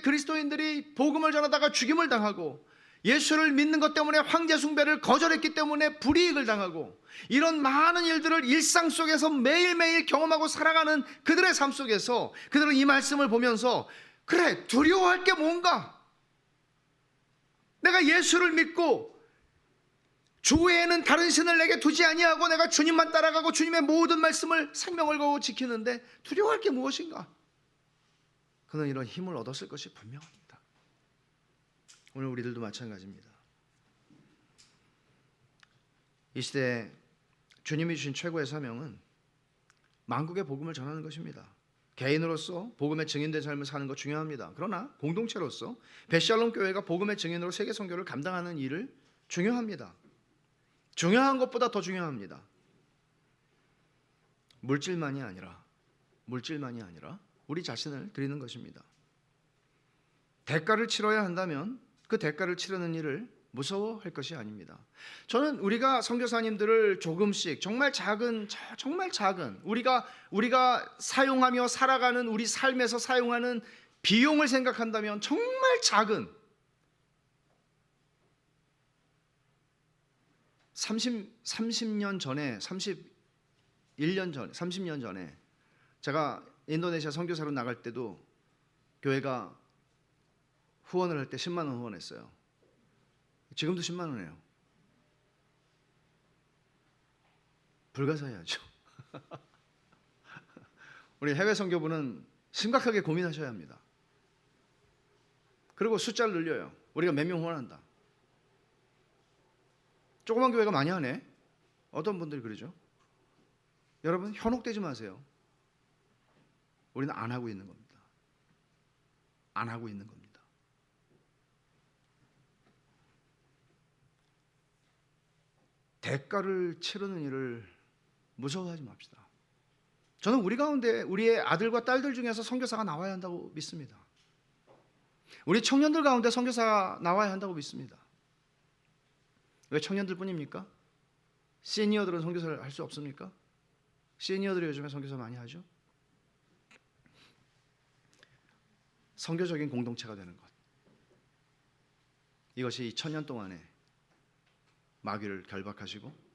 그리스도인들이 복음을 전하다가 죽임을 당하고 예수를 믿는 것 때문에 황제 숭배를 거절했기 때문에 불이익을 당하고 이런 많은 일들을 일상 속에서 매일매일 경험하고 살아가는 그들의 삶 속에서 그들은 이 말씀을 보면서 그래, 두려워할 게 뭔가? 내가 예수를 믿고 주 외에는 다른 신을 내게 두지 아니하고 내가 주님만 따라가고 주님의 모든 말씀을 생명을 걸고 지키는데 두려워할 게 무엇인가? 그는 이런 힘을 얻었을 것이 분명합니다. 오늘 우리들도 마찬가지입니다. 이 시대에 주님이 주신 최고의 사명은 만국의 복음을 전하는 것입니다. 개인으로서 복음의 증인된 삶을 사는 것 중요합니다. 그러나 공동체로서 베샬롬 교회가 복음의 증인으로 세계 선교를 감당하는 일을 중요합니다. 중요한 것보다 더 중요합니다. 물질만이 아니라 우리 자신을 드리는 것입니다. 대가를 치러야 한다면 그 대가를 치르는 일을 무서워할 것이 아닙니다. 저는 우리가 선교사님들을 조금씩 정말 작은 우리가 사용하며 살아가는 우리 삶에서 사용하는 비용을 생각한다면 정말 작은 30년 전에 30년 전에 제가 인도네시아 선교사로 나갈 때도 교회가 후원을 할 때 10만 원 후원했어요. 지금도 10만 원이에요. 불가사의하죠. 우리 해외 선교부는 심각하게 고민하셔야 합니다. 그리고 숫자를 늘려요. 우리가 몇 명 후원한다. 조그만 교회가 많이 하네. 어떤 분들이 그러죠. 여러분 현혹되지 마세요. 우리는 안 하고 있는 겁니다. 안 하고 있는 겁니다. 대가를 치르는 일을 무서워하지 맙시다. 저는 우리 가운데 우리의 아들과 딸들 중에서 선교사가 나와야 한다고 믿습니다. 우리 청년들 가운데 선교사가 나와야 한다고 믿습니다. 왜 청년들 뿐입니까? 시니어들은 선교사를 할 수 없습니까? 시니어들이 요즘에 선교사 많이 하죠. 선교적인 공동체가 되는 것, 이것이 2000년 동안에 마귀를 결박하시고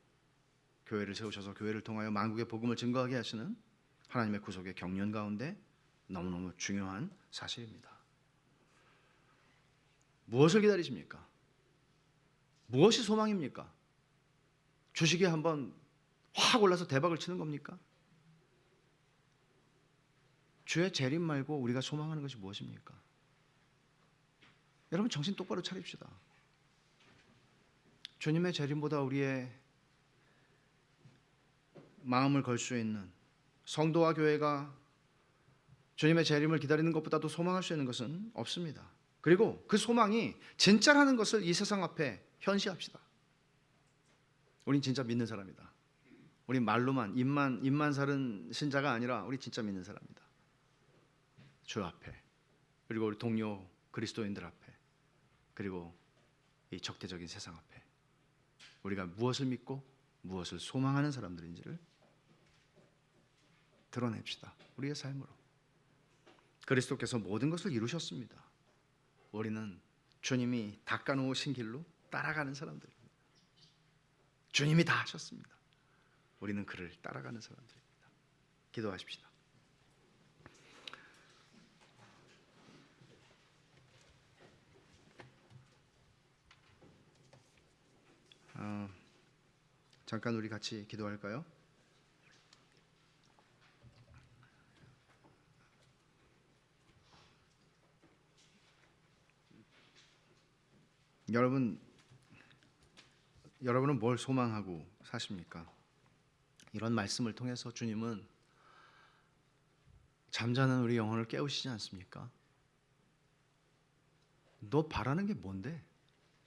교회를 세우셔서 교회를 통하여 만국의 복음을 증거하게 하시는 하나님의 구속의 경륜 가운데 너무너무 중요한 사실입니다. 무엇을 기다리십니까? 무엇이 소망입니까? 주식이 한번 확 올라서 대박을 치는 겁니까? 주의 재림 말고 우리가 소망하는 것이 무엇입니까? 여러분 정신 똑바로 차립시다. 주님의 재림보다 우리의 마음을 걸 수 있는 성도와 교회가 주님의 재림을 기다리는 것보다도 소망할 수 있는 것은 없습니다. 그리고 그 소망이 진짜라는 것을 이 세상 앞에 현시합시다. 우린 진짜 믿는 사람이다. 우리 말로만 입만 사는 신자가 아니라 우리 진짜 믿는 사람이다. 주 앞에, 그리고 우리 동료 그리스도인들 앞에, 그리고 이 적대적인 세상 앞에 우리가 무엇을 믿고 무엇을 소망하는 사람들인지를 드러냅시다. 우리의 삶으로. 그리스도께서 모든 것을 이루셨습니다. 우리는 주님이 닦아놓으신 길로 따라가는 사람들입니다. 주님이 다 하셨습니다. 우리는 그를 따라가는 사람들입니다. 기도하십시다. 잠깐 우리 같이 기도할까요? 여러분은 뭘 소망하고 사십니까? 이런 말씀을 통해서 주님은 잠자는 우리 영혼을 깨우시지 않습니까? 너 바라는 게 뭔데?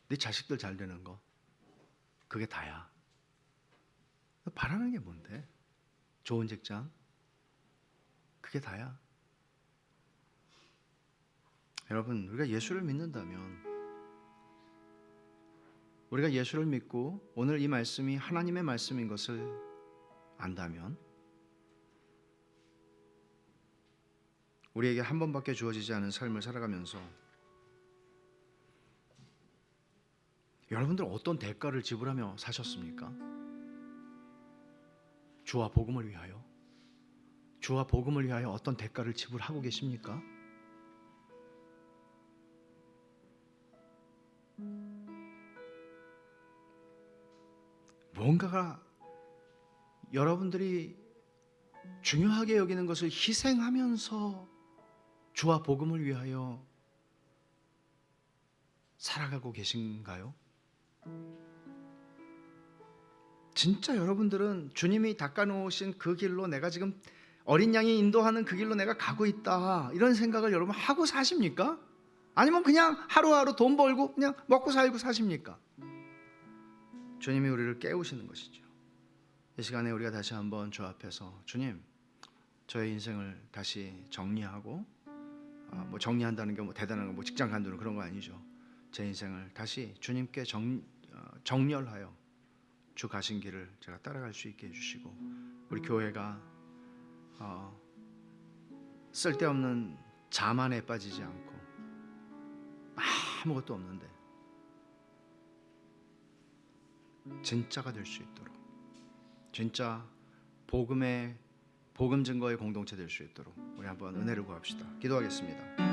네 자식들 잘 되는 거, 그게 다야. 너 바라는 게 뭔데? 좋은 직장, 그게 다야. 여러분, 우리가 예수를 믿는다면, 우리가 예수를 믿고 오늘 이 말씀이 하나님의 말씀인 것을 안다면 우리에게 한 번밖에 주어지지 않은 삶을 살아가면서 여러분들 어떤 대가를 지불하며 사셨습니까? 주와 복음을 위하여, 주와 복음을 위하여 어떤 대가를 지불하고 계십니까? 뭔가가 여러분들이 중요하게 여기는 것을 희생하면서 주와 복음을 위하여 살아가고 계신가요? 진짜 여러분들은 주님이 닦아놓으신 그 길로 내가 지금 어린 양이 인도하는 그 길로 내가 가고 있다, 이런 생각을 여러분 하고 사십니까? 아니면 그냥 하루하루 돈 벌고 그냥 먹고 살고 사십니까? 주님이 우리를 깨우시는 것이죠. 이 시간에 우리가 다시 한번 주 앞에서 주님, 저의 인생을 다시 정리하고, 뭐 정리한다는 게 뭐 대단한 거, 뭐 직장 간두는 그런 거 아니죠. 제 인생을 다시 주님께 정렬하여 주 가신 길을 제가 따라갈 수 있게 해주시고, 우리 교회가 쓸데없는 자만에 빠지지 않고 아무것도 없는데 진짜가 될 수 있도록, 진짜 복음 증거의 공동체 될 수 있도록 우리 한번 은혜를 구합시다. 기도하겠습니다.